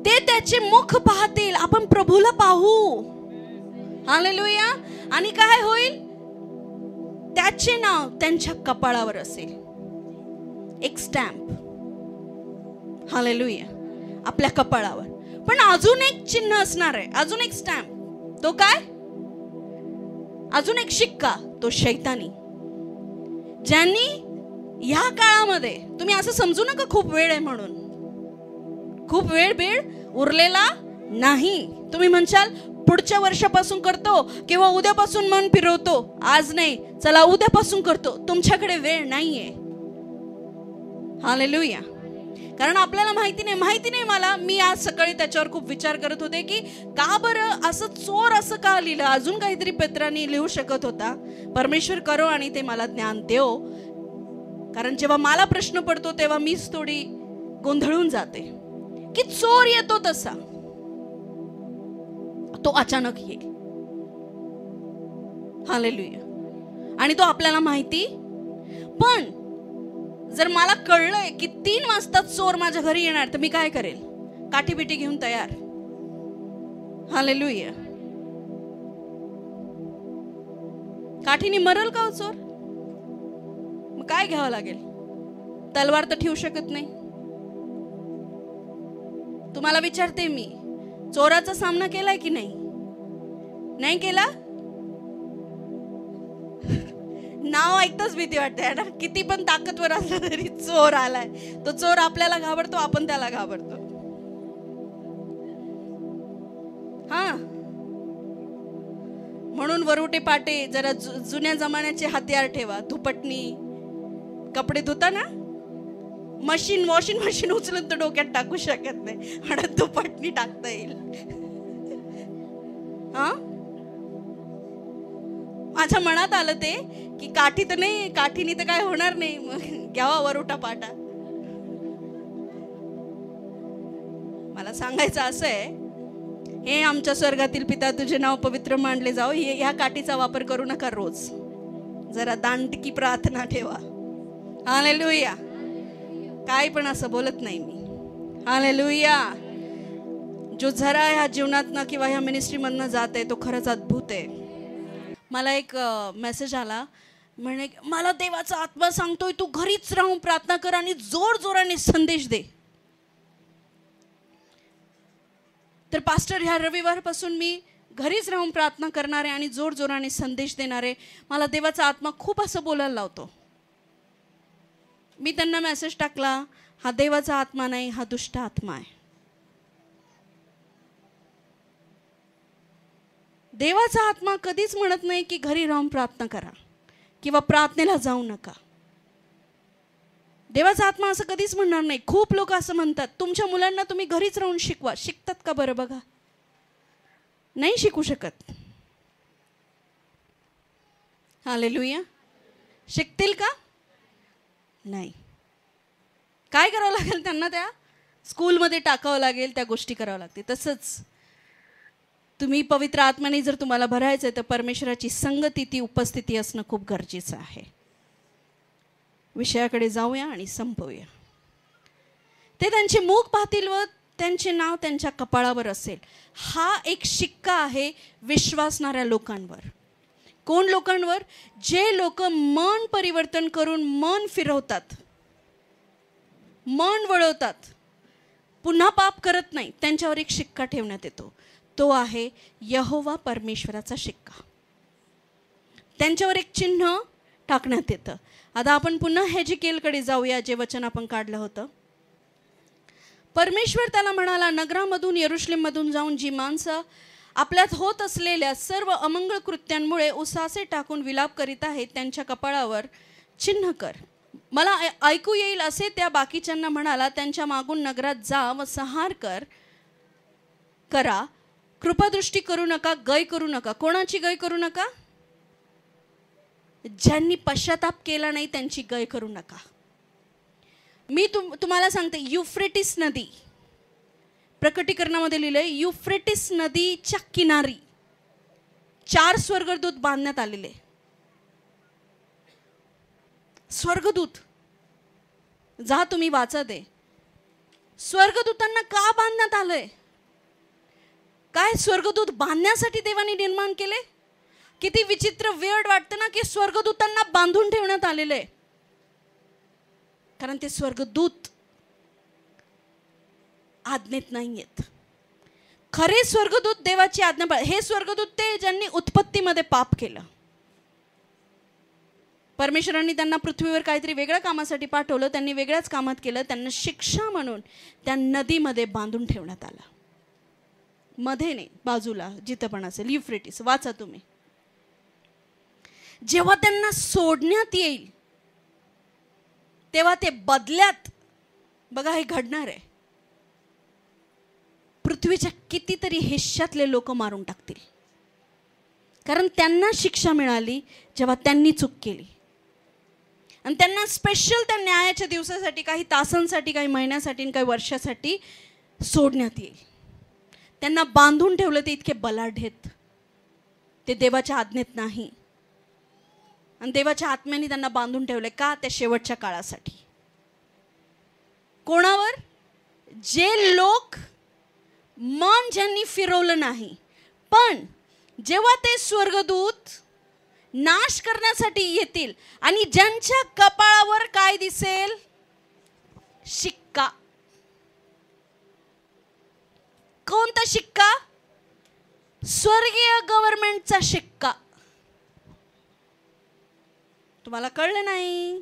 ते त्याचे मुख पाहतील. आपण प्रभूला पाहू. हालेलुया. आणि काय होईल? त्याचे नाव त्यांच्या कपाळावर असेल, एक स्टॅम्प. हालेलुया. आपल्या कपाळावर. पण अजून एक चिन्ह असणार आहे, अजून एक स्टॅम्प. तो काय? अजून एक शिक्का, तो शैतानी. ज्यांनी ह्या काळामध्ये, तुम्ही असं समजू नका खूप वेळ आहे म्हणून, खूप वेळ उरलेला नाही. तुम्ही म्हणशाल पुढच्या वर्षापासून करतो किंवा उद्यापासून मन फिरवतो. आज नाही, चला उद्यापासून करतो. तुमच्याकडे वेळ नाहीये. हालेलुया. कारण आपल्याला माहिती नाही मला. मी आज सकाळी त्याच्यावर खूप विचार करत होते की का बरं असं चोर असं का लिहिलं. अजून काहीतरी पेत्रांनी लिहू शकत होता. परमेश्वर करो आणि ते मला ज्ञान देव. कारण जेव्हा मला प्रश्न पडतो तेव्हा मीच थोडी गोंधळून जाते की चोर येतो तसा तो अचानक येईल. हालेलुया. आणि तो आपल्याला माहिती. पण जर मला कळलंय की 3 वाजता चोर माझ्या घरी येणार, तर मी काय करेल? काठी बिटी घेऊन तयार. हालेलुया. काठीने मरल का चोर? मग काय घ्यावं लागेल? तलवार तर ठेवू शकत नाही. तुम्हाला विचारते मी, चोराचा सामना केलाय की नाही? नाही केला? नाव ऐकताच भीती वाटते ना. किती पण ताकदवर असला तरी चोर आलाय, तो चोर आपल्याला घाबरतो, आपण त्याला घाबरतो. हा, म्हणून वरुटे पाटे जरा जुन्या जमान्याचे हत्यार ठेवा. धुपटणी, कपडे धुताना वॉशिंग मशीन उचलून तर डोक्यात टाकू शकत नाही, आणि दुपटणी टाकता येईल. हा, माझ्या मनात आलं ते की काठी तर नाही, काठीने तर काय होणार नाही, मग घ्यावा वरोटा पाटा. मला सांगायचं असं आहे, हे आमच्या स्वर्गातील पिता तुझे नाव पवित्र मानले जाओ, ह्या काठीचा वापर करू नका. रोज जरा दांडकी प्रार्थना ठेवा. हालेलुया. काय पण असं बोलत नाही मी. हालेलुया. जो जरा ह्या जीवनातनं किंवा ह्या मिनिस्ट्रीमधनं जात आहे तो खरंच अद्भुत आहे. मला एक मेसेज आला, म्हणे मला देवाचा आत्मा सांगतोय तू घरीच राहून प्रार्थना कर आणि जोर जोराने संदेश दे. तर पास्टर, ह्या रविवारपासून मी घरीच राहून प्रार्थना करणारे आणि जोर जोराने संदेश देणारे. मला देवाचा आत्मा खूप असं बोलायला लावतो. मी त्यांना मेसेज टाकला, हा देवाचा आत्मा नाही, हा दुष्ट आत्मा आहे. देवाचा आत्मा कधीच म्हणत नाही की घरी राहून प्रार्थना करा किंवा प्रार्थनेला जाऊ नका. देवाचा आत्मा असं कधीच म्हणणार नाही. खूप लोक असं म्हणतात, तुमच्या मुलांना तुम्ही घरीच राहून शिकवा. शिकतात का बरं बघा? नाही शिकू शकत. हालेलुया. शिकतील का? नाही. काय करावं लागेल त्यांना? त्या स्कूलमध्ये टाकावं लागेल, त्या गोष्टी कराव्या लागतील. तसंच तुम्ही पवित्र आत्म्याने जर तुम्हाला भरायचं आहे तर परमेश्वराची संगती, ती उपस्थिती असणं खूप गरजेचं आहे. विषयाकडे जाऊया आणि संपवूया. ते त्यांचे मुख पाहतील व त्यांचे नाव त्यांच्या कपाळावर असेल. हा एक शिक्का आहे विश्वासणाऱ्या लोकांवर. कोण लोकांवर? जे लोक मन परिवर्तन करून मन फिरवतात, मन वळवतात, पुन्हा पाप करत नाही, त्यांच्यावर एक शिक्का ठेवण्यात येतो. तो आहे यहोवा परमेश्वराचा शिक्का. त्यांच्यावर एक चिन्ह टाकण्यात येतं. आता आपण पुन्हा हेजिकेलकडे जाऊया, जे वचन आपण काढलं होतं. परमेश्वर त्याला म्हणाला, नगरामधून यरूशलेममधून जाऊन जी माणसं आपल्यात होत असलेल्या सर्व अमंगळ कृत्यांमुळे उसासे टाकून विलाप करीत आहेत, त्यांच्या कपाळावर चिन्ह कर. मला ऐकू येईल असे त्या बाकीच्यांना म्हणाला, त्यांच्या मागून नगरात जा व संहार करा. कृपादृष्टी करू नका, गय करू नका. कोणाची गय करू नका? ज्यांनी पश्चाताप केला नाही त्यांची गय करू नका. मी तुम्हाला सांगते, युफ्रेटिस नदी, प्रकटीकरणामध्ये लिहिलंय, युफ्रेटिस नदीच्या किनारी 4 स्वर्गदूत बांधण्यात आलेले. स्वर्गदूत, जा तुम्ही वाचा ते. स्वर्गदूतांना का बांधण्यात आलंय? काय स्वर्गदूत बांधण्यासाठी देवाने निर्माण केले? किती विचित्र, वेळ वाटतं ना की स्वर्गदूतांना बांधून ठेवण्यात आलेलं आहे. कारण ते स्वर्गदूत आज्ञेत नाही आहेत. खरे स्वर्गदूत देवाची आज्ञा. हे स्वर्गदूत ते ज्यांनी उत्पत्तीमध्ये पाप केलं. परमेश्वरांनी त्यांना पृथ्वीवर काहीतरी वेगळ्या कामासाठी पाठवलं, त्यांनी वेगळ्याच कामात केलं. त्यांना शिक्षा म्हणून त्या नदीमध्ये बांधून ठेवण्यात आलं. मध्ये नाही, बाजूला जिथं पण असेल. युफ्रेटिस वाचा तुम्ही. जेव्हा त्यांना सोडण्यात येईल तेव्हा ते बदल्यात, बघा हे घडणार आहे, पृथ्वीच्या कितीतरी हिश्श्यातले लोक मारून टाकतील. कारण त्यांना शिक्षा मिळाली जेव्हा त्यांनी चूक केली. आणि त्यांना स्पेशल त्या न्यायाच्या दिवसासाठी, काही तासांसाठी, काही महिन्यासाठी, काही वर्षासाठी सोडण्यात येईल. त्यांना बांधून ठेवलं. ते इतके बलाढ्य आहेत, ते देवाच्या आज्ञेत नाही. आणि देवाच्या आत्म्याने त्यांना बांधून ठेवले. का? त्या शेवटच्या काळासाठी. कोणावर? जे लोक मन ज्यांनी फिरवलं नाही, पण जेव्हा ते स्वर्गदूत नाश करण्यासाठी येतील आणि ज्यांच्या कपाळावर काय दिसेल? शिक्का. कोणता शिक्का? स्वर्गीय गव्हर्नमेंटचा शिक्का. तुम्हाला कळलं नाही?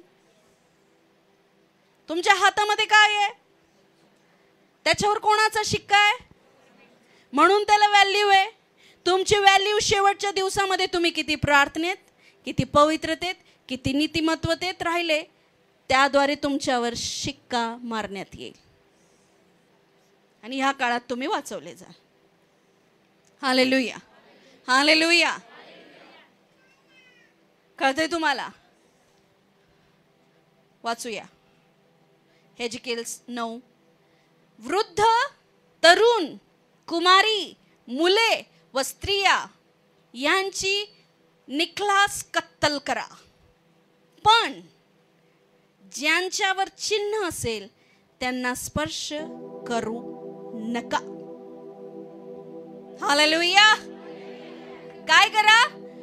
तुमच्या हातामध्ये काय आहे? त्याच्यावर कोणाचा शिक्का आहे? म्हणून त्याला व्हॅल्यू आहे. तुमची व्हॅल्यू शेवटच्या दिवसामध्ये तुम्ही किती प्रार्थनेत, किती पवित्रतेत, किती नीतिमत्वतेत राहिले त्याद्वारे तुमच्यावर शिक्का मारण्यात येईल आणि ह्या काळात तुम्ही वाचवले जाल. Hallelujah, hallelujah. कळतंय तुम्हाला? वाचूया हेजेकिएल 9. वृद्ध, तरुण, कुमारी, मुले व स्त्रिया यांची निखलास कत्तल करा, पण ज्यांच्यावर चिन्ह असेल त्यांना स्पर्श करू नका. हालेलुया. काय करा?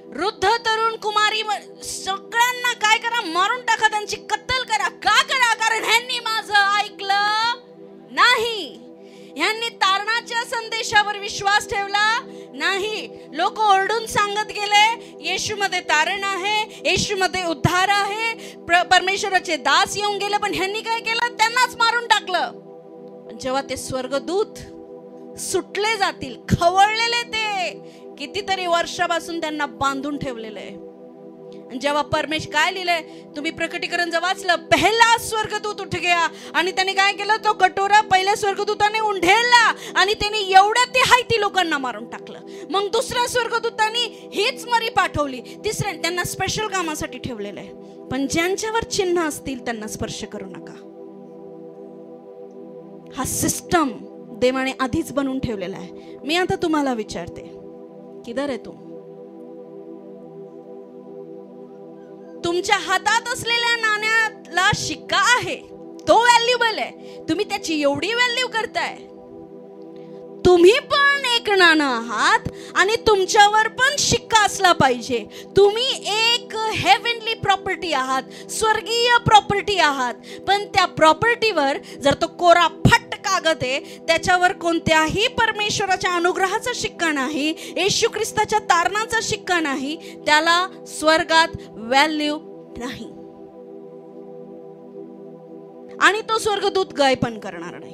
वृद्ध, तरुण, कुमारी सगळ्यांना काय करा? मारून टाका, त्यांची कत्तल करा. का करा? कारण ह्यांनी माझं ऐकलं नाही, ह्यांनी तारणाच्या संदेशावर विश्वास ठेवला नाही. लोक ओरडून सांगत गेले येशूमध्ये तारण आहे, येशूमध्ये उद्धार आहे, परमेश्वराचे दास येऊन गेले, पण ह्यांनी काय केलं? त्यांनाच मारून टाकलं. पण जेव्हा ते स्वर्गदूत सुटले जातील, खवळलेले ते कितीतरी वर्षापासून त्यांना बांधून ठेवलेलं आहे. जेव्हा काय लिहिलंय तुम्ही प्रकटीकरण जर वाचलं, पहिला स्वर्गदूत उठ गया आणि त्याने काय केलं? तो कटोरा पहिल्या स्वर्गदूताने उंढेला आणि त्याने एवढ्या तिहाईती लोकांना मारून टाकलं. मग दुसऱ्या स्वर्गदूताने हीच मरी पाठवली. तिसऱ्या त्यांना स्पेशल कामासाठी ठेवलेलं आहे, पण ज्यांच्यावर चिन्ह असतील त्यांना स्पर्श करू नका. हा सिस्टम देवाने आधीच बनवून ठेवलेला आहे. मी आता तुम्हाला विचारते, किधर आहे तू? तुमच्या हातात असलेल्या नाण्याला शिक्का आहे, तो व्हॅल्युएबल आहे, तुम्ही त्याची एवढी व्हॅल्यू करताय. तुम्ही पण एक नाणं आहात आणि तुमच्यावर पण शिक्का असला पाहिजे. तुम्ही एक हेवनली प्रॉपर्टी आहात, स्वर्गीय प्रॉपर्टी आहात, पण त्या प्रॉपर्टीवर जर तो कोरा फट कागद आहे, त्याच्यावर कोणत्याही परमेश्वराच्या अनुग्रहाचा शिक्का नाही, येशू ख्रिस्ताच्या तारणाचा शिक्का नाही, त्याला स्वर्गात व्हॅल्यू नाही आणि तो स्वर्गदूत गाय पण करणार नाही.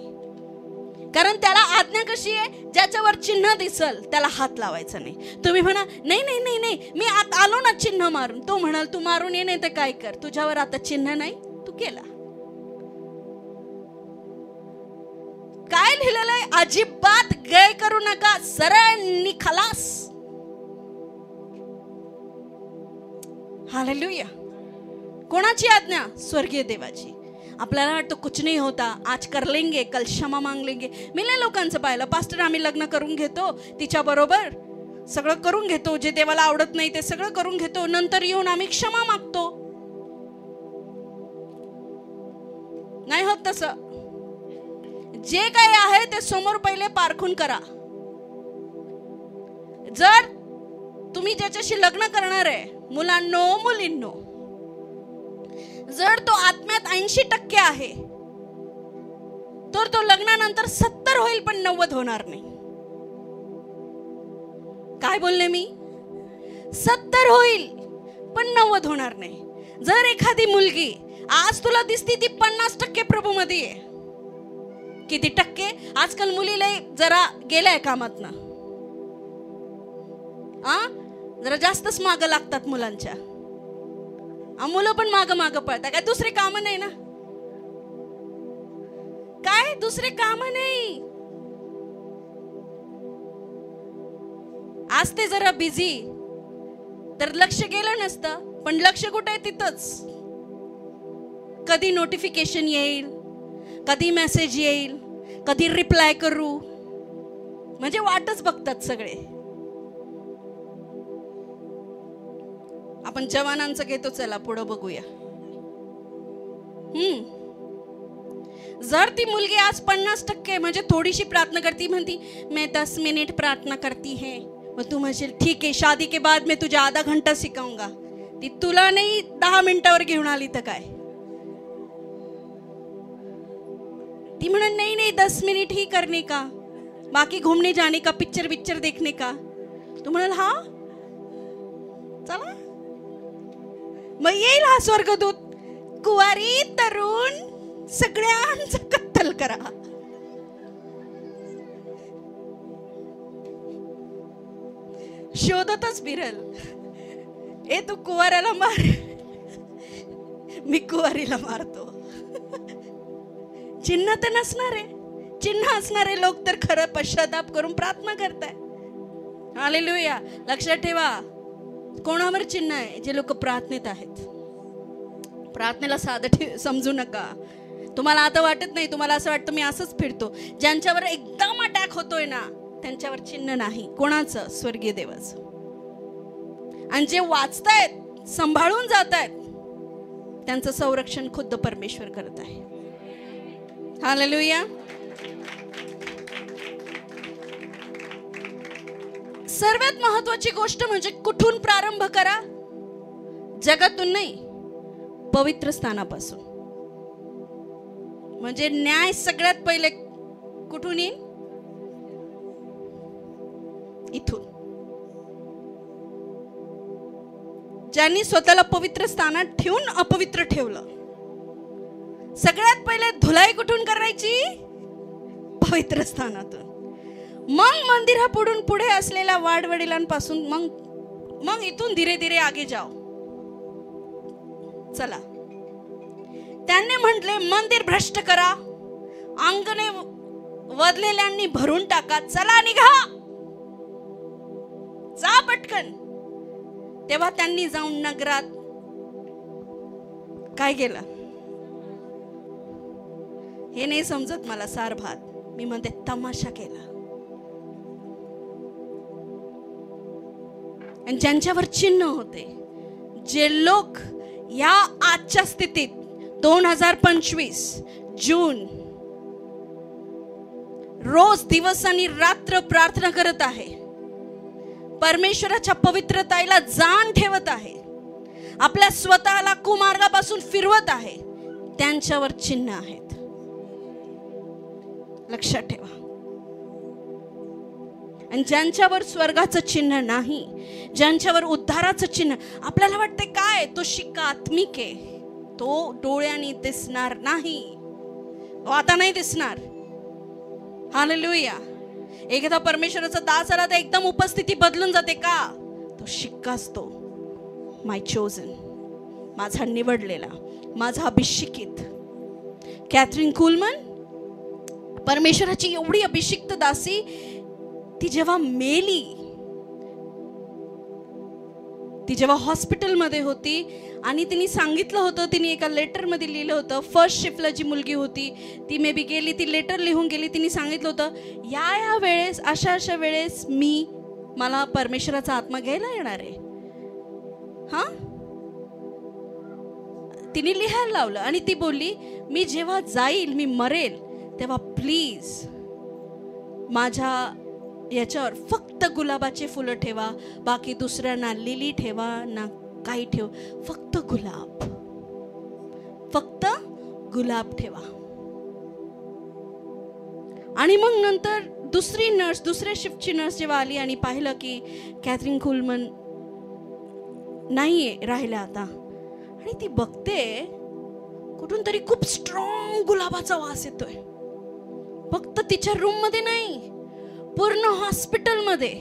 कारण त्याला आज्ञा कशी आहे? ज्याच्यावर चिन्ह दिसल त्याला हात लावायचा नाही. तुम्ही म्हणा नाही नाही नाही नाही मी आत आलो ना चिन्ह मारून, तो म्हणाल तू मारून ये नाही तर काय कर, तुझ्यावर आता चिन्ह नाही, तू केला. काय लिहिलेलं आहे? अजिबात गय करू नका, सरळ निखलास. हालेलुया. कोणाची आज्ञा? स्वर्गीय देवाची. आपल्याला वाटतं कुछ नाही होता, आज कर लेंगे, कल क्षमा मांग लेंगे. मी लय लोकांचं पाहिलं, पास्टर आम्ही लग्न करून घेतो तिच्या बरोबर, सगळं करून घेतो, जे देवाला आवडत नाही ते सगळं करून घेतो, नंतर येऊन आम्ही क्षमा मागतो. नाही होत तसं. जे काही आहे ते समोर पहिले पारखून करा. जर तुम्ही ज्याच्याशी लग्न करणार आहे, मुलांनो मुलींनो, जर तो आत्म्यात 80% आहे तर तो लग्नानंतर 70 होईल पण 90 होणार नाही. काय बोलले मी? 70 होईल पण 90 होणार नाही. जर एखादी मुलगी आज तुला दिसती ती 50% प्रभू मध्ये आहे, किती टक्के? आजकाल मुलीला जरा गेलाय कामातनं, जरा जास्तच मागं लागतात मुलांच्या. मुलं पण मागं मागं पळतात. काय दुसरे काम नाही ना? काय दुसरे काम नाही? आज ते जरा बिझी, तर लक्ष गेलं नसतं, पण लक्ष कुठे आहे? तिथंच. कधी नोटिफिकेशन येईल, कधी मेसेज येईल, कधी रिप्लाय करू, म्हणजे वाटच बघतात सगळे. आपण जवानांचं घेतो, चला पुढे बघूया. जर ती मुलगी आज 50% म्हणजे थोडीशी प्रार्थना करती, म्हणती मैं 10 मिनिट प्रार्थना करती है, मग तू म्हणशील ठीक आहे शादी के बाद मैं तुझे आधा घंटा सिखाऊंगा. ती तुला नाही 10 मिनिटावर घेऊन आली तर काय? ती म्हणत नाही नाही 10 मिनिट ही करने का, बाकी घूमने जाने का, पिक्चर देखने का. तू म्हणाल हा चला. मग येईल हा स्वर्गदूत, कुवारी तरुण सगळ्यांचं कत्तल करा. शोधतच बिरल, ए तू कुवाऱ्याला मार, मी कुवारीला मारतो. चिन्ह तर नसणार आहे. चिन्ह असणारे लोक तर खरं पश्चाताप करून प्रार्थना करताय. हालेलुया. लक्षात ठेवा, कोणावर चिन्ह आहे? जे लोक प्रार्थनेत आहेत. प्रार्थनेला साधं समजू नका. तुम्हाला आता वाटत नाही, तुम्हाला असं वाटतं मी असंच फिरतो. ज्यांच्यावर एकदम अटॅक होतोय ना, त्यांच्यावर चिन्ह नाही. कोणाचं? स्वर्गीय देवाचं. आणि जे वाचतायत, सांभाळून जात आहेत, त्यांचं संरक्षण खुद्द परमेश्वर करत आहे. हालेलुया. सर्वात महत्वाची गोष्ट म्हणजे कुठून प्रारंभ करा? जगातून नाही, पवित्र स्थानापासून. म्हणजे न्याय सगळ्यात पहिले कुठून येईल? इथून. ज्यांनी स्वतःला पवित्र स्थानात ठेवून अपवित्र ठेवलं, सगळ्यात पहिले धुलाई कुठून करायची? पवित्र स्थानातून. मग मंदिरापुढून पुढे असलेल्या वाडवडिलांपासून, मग इथून धीरे धीरे आगे जाओ. चला. त्यांनी म्हटले मंदिर भ्रष्ट करा, अंगणे वदलेल्यांनी भरून टाका, चला निघा, जा पटकन. तेव्हा त्यांनी जाऊन नगरात काय केलं? हे नाही समजत मला सार भात. मी म्हणते तमाशा केला. आणि ज्यांच्यावर चिन्ह होते, जे लोक या आजच्या स्थितीत 2025 जून रोज दिवस आणि रात्र प्रार्थना करत आहे, परमेश्वराच्या पवित्रतेला जाण ठेवत आहे, आपल्या स्वतःला कुमार्गापासून फिरवत आहे, त्यांच्यावर चिन्ह आहेत. लक्षात ठेवा. आणि ज्यांच्यावर स्वर्गाचं चिन्ह नाही, ज्यांच्यावर उद्धाराचं चिन्ह, आपल्याला वाटते काय तो शिक्का आत्मिक आहे, तो डोळ्यांनी दिसणार नाही, तो आता नाही दिसणार. हालेलुया. एकदा परमेश्वराचा दास आला तर एकदम उपस्थिती बदलून जाते का? तो शिक्का असतो. माय चोजन, माझा निवडलेला, माझा अभिषेकित. कॅथरीन कुलमन, परमेश्वराची एवढी अभिषिक्त दासी, ती जेव्हा मेली, ती जेव्हा हॉस्पिटलमध्ये होती आणि तिने सांगितलं होतं, तिने एका लेटरमध्ये लिहिलं होतं, फर्स्ट शिफ्टला जी मुलगी होती ती मे बी गेली, ती लेटर लिहून गेली. तिने सांगितलं होतं या वेळेस, अशा वेळेस मला परमेश्वराचा आत्मा घ्यायला येणार आहे. हा, तिने लिहायला लावलं. आणि ती बोलली मी जेव्हा जाईल, मी मरेल, तेव्हा प्लीज माझ्या याच्यावर फक्त गुलाबाचे फुलं ठेवा, बाकी दुसऱ्या ना लिली ठेवा ना काही ठेव, फक्त गुलाब ठेवा. आणि मग नंतर दुसऱ्या शिफ्टची नर्स जेव्हा आली आणि पाहिलं की कॅथरीन कुलमन नाहीये राहिल्या आता, आणि ती बघते कुठून तरी खूप स्ट्रॉंग गुलाबाचा वास येतोय. फक्त तिच्या रूम मध्ये नाही, पूर्ण हॉस्पिटलमध्ये,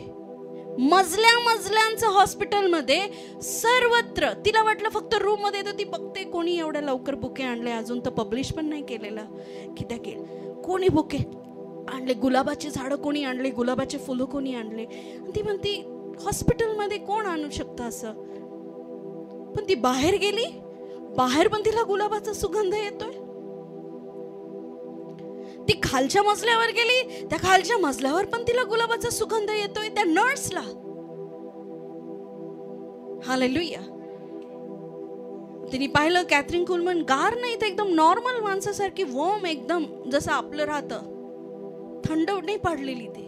मजल्यांचं हॉस्पिटलमध्ये, सर्वत्र. तिला वाटलं फक्त रूम मध्ये. तर ती बघते कोणी एवढ्या लवकर बुके आणले, अजून तर पब्लिश पण नाही केलेलं की त्या कोणी बुके आणले, गुलाबाची झाडं कोणी आणले, गुलाबाचे फुलं कोणी आणले. ती म्हणती हॉस्पिटलमध्ये कोण आणू शकतं असं. पण ती बाहेर गेली, बाहेर पण तिला गुलाबाचा सुगंध येतोय. ती खालच्या मजल्यावर गेली, त्या खालच्या मजल्यावर पण तिला गुलाबाचा सुगंध येतोय, त्या नर्सला. हालेलुया. तिने पाहिलं कॅथरीन कुलमन गार नाही तर एकदम नॉर्मल माणसासारखी, वॉर्म, एकदम जसं आपलं राहतं, थंड नाही पाडलेली ती.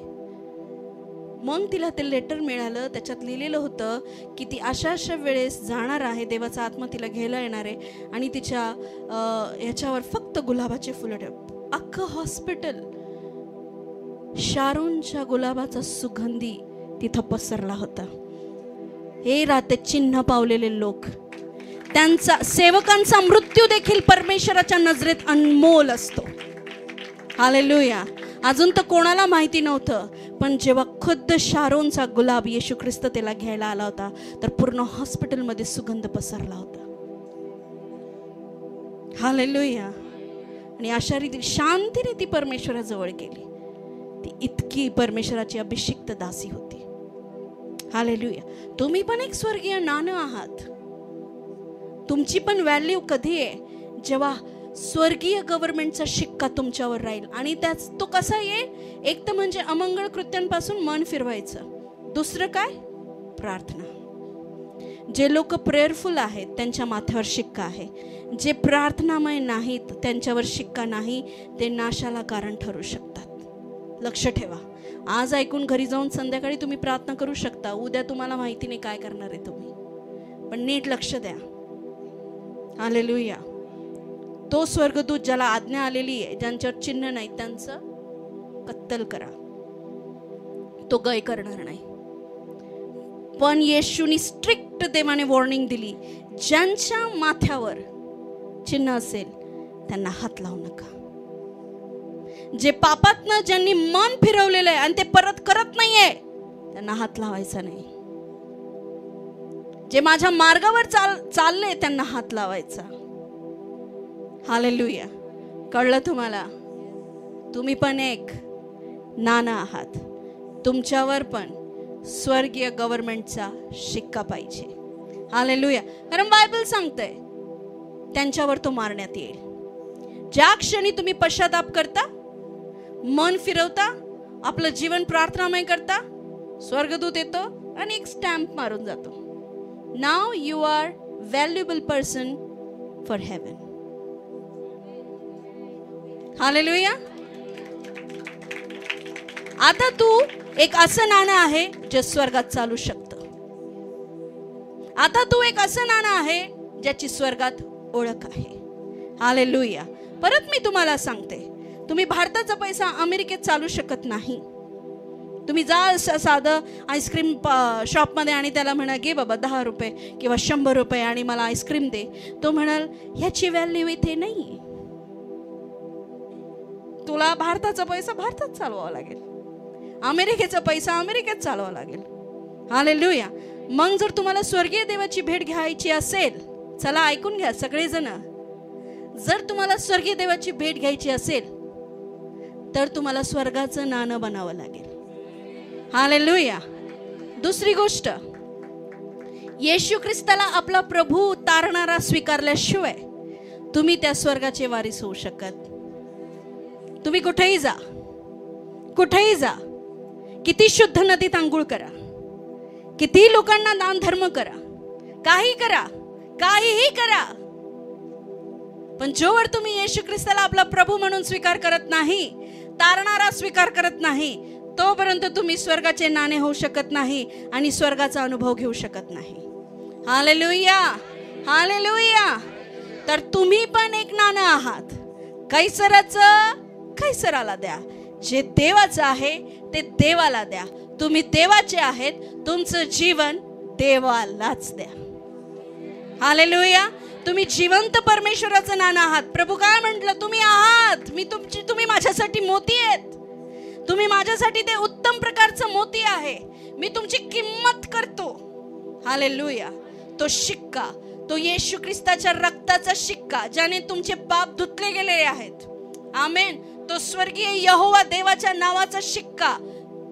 मग तिला ते लेटर मिळालं, त्याच्यात लिहिलेलं होतं की ती अशा वेळेस जाणार आहे, देवाचा आत्मा तिला घ्यायला येणार आहे, आणि तिच्या याच्यावर फक्त गुलाबाचे फुलं ठेव. अख्खं हॉस्पिटल शारोनच्या गुलाबाचा सुगंधी तिथं पसरला होता. हे राहते चिन्ह पावलेले लोक, त्यांचा सेवकांचा मृत्यू देखील परमेश्वराच्या नजरेत अनमोल असतो. हालेलुया. अजून तर कोणाला माहिती नव्हतं, पण जेव्हा खुद्द शारोनचा गुलाब येशू ख्रिस्त त्याला घ्यायला आला होता, तर पूर्ण हॉस्पिटलमध्ये सुगंध पसरला होता. हालेलुया. आणि अशा रीती शांतीने ती परमेश्वराजवळ गेली. ती इतकी परमेश्वराची अभिषिक्त दासी होती. हालेलुया. तुम्ही पण एक स्वर्गीय नाणं आहात. तुमची पण व्हॅल्यू कधी आहे जेव्हा स्वर्गीय गव्हर्नमेंटचा शिक्का तुमच्यावर राहील. आणि त्याच तो कसा येईल? एक तर म्हणजे अमंगळ कृत्यांपासून मन फिरवायचं. दुसरं काय? प्रार्थना. जे लोक प्रेयरफुल आहेत त्यांच्या माथ्यावर शिक्का आहे. जे प्रार्थनामय नाहीत त्यांच्यावर शिक्का नाही. ते नाशाला कारण ठरू शकतात. लक्ष ठेवा. आज ऐकून घरी जाऊन संध्याकाळी तुम्ही प्रार्थना करू शकता. उद्या तुम्हाला माहिती नाही काय करणार आहे तुम्ही. पण नीट लक्ष द्या. हालेलुया. तो स्वर्गदूत ज्याला आज्ञा आलेली आहे, ज्यांच्यावर चिन्ह नाही, त्यांचं कत्तल करा. तो गय करणार नाही. पण येशूनी स्ट्रिक्ट देवाने वॉर्निंग दिली, ज्यांच्या माथ्यावर चिन्ह असेल त्यांना हात लावू नका. जे पापातनं ज्यांनी मन फिरवलेलं आहे आणि ते परत करत नाहीये त्यांना हात लावायचा नाही. जे माझ्या मार्गावर चालले त्यांना हात लावायचा. हालेलुया. कळलं तुम्हाला? तुम्ही पण एक नाणं आहात. तुमच्यावर पण स्वर्गीय गव्हर्नमेंटचा शिक्का पाहिजे. हालेलुया. कारण बायबल सांगतंय त्यांच्यावर तो मारण्यात येईल. ज्या क्षणी तुम्ही पश्चाताप करता, मन फिरवता, आपलं जीवन प्रार्थनामय करता, स्वर्गदूत येतो आणि एक स्टॅम्प मारून जातो. नाव you are valuable person for heaven. Hallelujah. आता तू एक असं नाणं आहे जे स्वर्गात चालू शकतं. आता तू एक असं नाणं आहे ज्याची स्वर्गात ओळख आहे. हालेलुया. परत मी तुम्हाला सांगते, तुम्ही भारताचा पैसा अमेरिकेत चालू शकत नाही. तुम्ही जा साधं आईस्क्रीम शॉपमध्ये आणि त्याला म्हणा, घे बाबा 10 रुपये किंवा 100 रुपये आणि मला आईस्क्रीम दे. तो म्हणाल ह्याची व्हॅल्यू इथे नाही. तुला भारताचा पैसा भारतात चालवावा लागेल. अमेरिकेचा पैसा अमेरिकेत चालवावा लागेल. हालेलुया. मग जर तुम्हाला स्वर्गीय देवाची भेट घ्यायची असेल, चला ऐकून घ्या सगळेजण, जर तुम्हाला स्वर्गीय देवाची भेट घ्यायची असेल तर तुम्हाला स्वर्गाचं नाणं बनावं लागेल. हालेलुया. दुसरी गोष्ट, येशू ख्रिस्ताला आपला प्रभू तारणारा स्वीकारल्याशिवाय तुम्ही त्या स्वर्गाचे वारीस होऊ शकत. तुम्ही कुठेही जा, कुठेही जा, किती शुद्ध नदीत आंघोळ करा, किती लोकांना दान धर्म करा, काही करा, काहीही करा, पण जोवर तुम्ही येशू ख्रिस्ताला आपला प्रभू म्हणून स्वीकार करत नाही, तारणारा स्वीकार करत नाही, तोपर्यंत तुम्ही स्वर्गाचे नाणे होऊ शकत नाही आणि स्वर्गाचा अनुभव घेऊ शकत नाही. हालेलुया. हालेलुया. तर तुम्ही पण एक नाणं आहात. कैसराचं कैसराला द्या, जे देवाचं आहे ते देवाला द्या. तुम्ही देवाचे आहेत, तुमचं जीवन देवालाच द्या. हालेलुया. तुम्ही जिवंत परमेश्वराचं नाणं आहात. प्रभू काय म्हटलं? तुम्ही आहात, तुम्ही माझ्यासाठी मोती आहेत. तुम्ही माझ्यासाठी ते उत्तम प्रकारचं मोती आहे. मी तुमची किंमत करतो. हालेलुया. तो शिक्का, तो येशू ख्रिस्ताच्या रक्ताचा शिक्का, ज्याने तुमचे पाप धुतले गेलेले आहेत. आमेन. तो स्वर्गीय यहोवा देवाच्या नावाचा शिक्का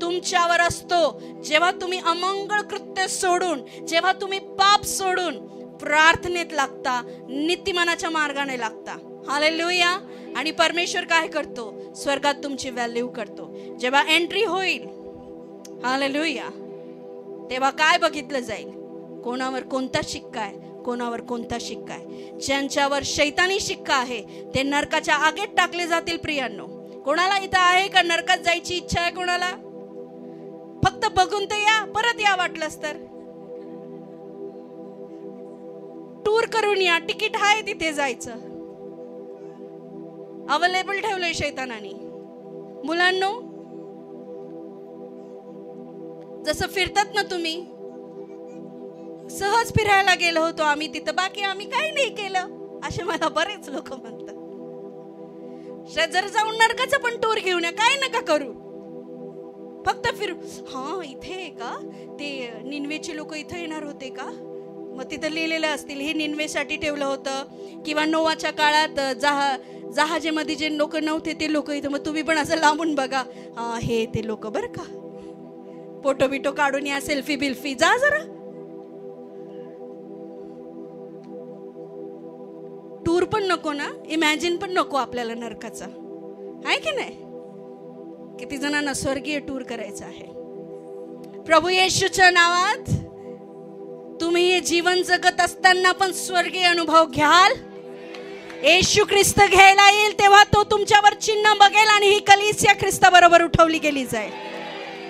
तुमच्यावर असतो जेव्हा तुम्ही अमंगळ कृत्य सोडून, जेव्हा तुम्ही पाप सोडून प्रार्थनेत लागता, नीतिमानाच्या मार्गाने लागता. हालेलुया. आणि परमेश्वर काय करतो? स्वर्गात तुमची व्हॅल्यू करतो. जेव्हा एंट्री होईल, हालेलुया, तेव्हा काय बघितलं जाईल? कोणावर कोणता शिक्का आहे, कोणावर कोणता शिक्का आहे. ज्यांच्यावर शैतानी शिक्का आहे ते नरकाच्या आगेत टाकले जातील. प्रियांनो, कोणाला इथं आहे का नरकात जायची इच्छा आहे? कोणाला? फक्त बघून तर या, परत या वाटलंच तर. टूर करून या, तिकीट आहे तिथे जायचं, अवेलेबल ठेवलंय शैतानाने. मुलांनो, जसं फिरतात ना तुम्ही, सहज फिरायला गेलो होतो आम्ही तिथं, बाकी आम्ही काही नाही केलं, असे मला बरेच लोक म्हणतात. जर जाऊन नरकाचा पण टूर घेऊन या, काय नका करू, फक्त फिरू. हा, इथे आहे का? ते निनवेचे लोक इथे येणार होते का? मग तिथं लिहिलेलं असतील हे निन्वेसाठी ठेवलं होतं, किंवा नोवाच्या काळात जहाजेमध्ये जे लोक नव्हते ते लोक इथं. मग तुम्ही पण असं लांबून बघा, हे ते लोक बरं का, फोटो बिटो काढून या, सेल्फी बिल्फी, जा जरा. टूर पण नको ना, इमॅजिन पण नको आपल्याला नरकाचा, आहे की नाही? किती जणांना स्वर्गीय टूर करायचं आहे. प्रभू येशूच्या नावात तुम्ही हे जीवन जगत असताना पण स्वर्गीय अनुभव घ्याल. येशू ख्रिस्त घ्यायला येईल तेव्हा तो तुमच्यावर चिन्ह बघेल आणि ही कलीसिया ख्रिस्ताबरोबर उठवली गेली जाईल.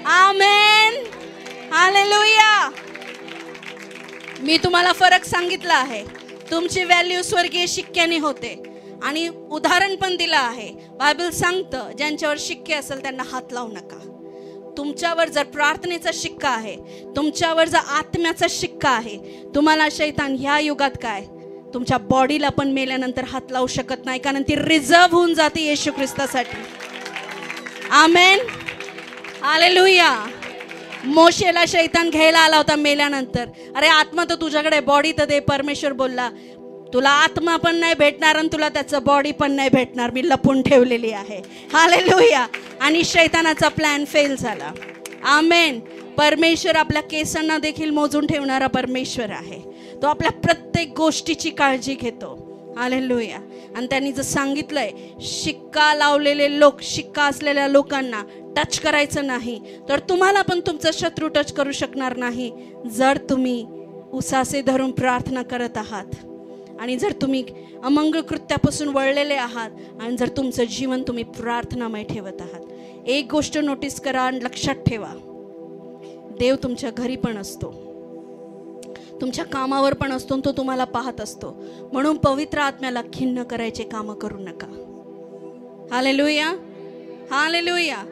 आमेन, हालेलुया. मी तुम्हाला फरक सांगितला आहे. तुमची व्हॅल्यू स्वर्गीय शिक्क्याने होते आणि उदाहरण पण दिलं आहे. बायबल सांगतं ज्यांच्यावर शिक्के असेल त्यांना हात लावू नका. तुमच्यावर जर प्रार्थनेचा शिक्का आहे, तुमच्यावर जर आत्म्याचा शिक्का आहे, तुम्हाला शैतान ह्या युगात काय तुमच्या बॉडीला पण मेल्यानंतर हात लावू शकत नाही, कारण ती रिझर्व होऊन जाते येशू ख्रिस्तासाठी. आमेन, हालेलुया. मोशेला शैतान घ्यायला आला होता मेल्यानंतर. अरे आत्मा तर तुझ्याकडे, बॉडी तर दे. परमेश्वर बोलला तुला आत्मा पण नाही भेटणार आणि तुला त्याचं बॉडी पण नाही भेटणार, मी लपून ठेवलेली आहे. हालेलुया. आणि शैतानाचा प्लॅन फेल झाला. आमेन. परमेश्वर आपल्या केसांना देखील मोजून ठेवणारा परमेश्वर आहे. तो आपल्या प्रत्येक गोष्टीची काळजी घेतो. हालेलुया. आणि त्यांनी जर सांगितलंय शिक्का लावलेले लोक, शिक्का असलेल्या लोकांना टच करायचं नाही, तर तुम्हाला पण तुमचा शत्रू टच करू शकणार नाही जर तुम्ही उसासे धरून प्रार्थना करत आहात आणि जर तुम्ही अमंगळ कृत्यापासून वळलेले आहात आणि जर तुमचं जीवन तुम्ही प्रार्थनामय ठेवत आहात. एक गोष्ट नोटीस करा आणि लक्षात ठेवा, देव तुमच्या घरी पण असतो, तुमच्या कामावर पण असतो, तो तुम्हाला पाहत असतो. म्हणून पवित्र आत्म्याला खिन्न करायचे कामं करू नका. Hallelujah, hallelujah.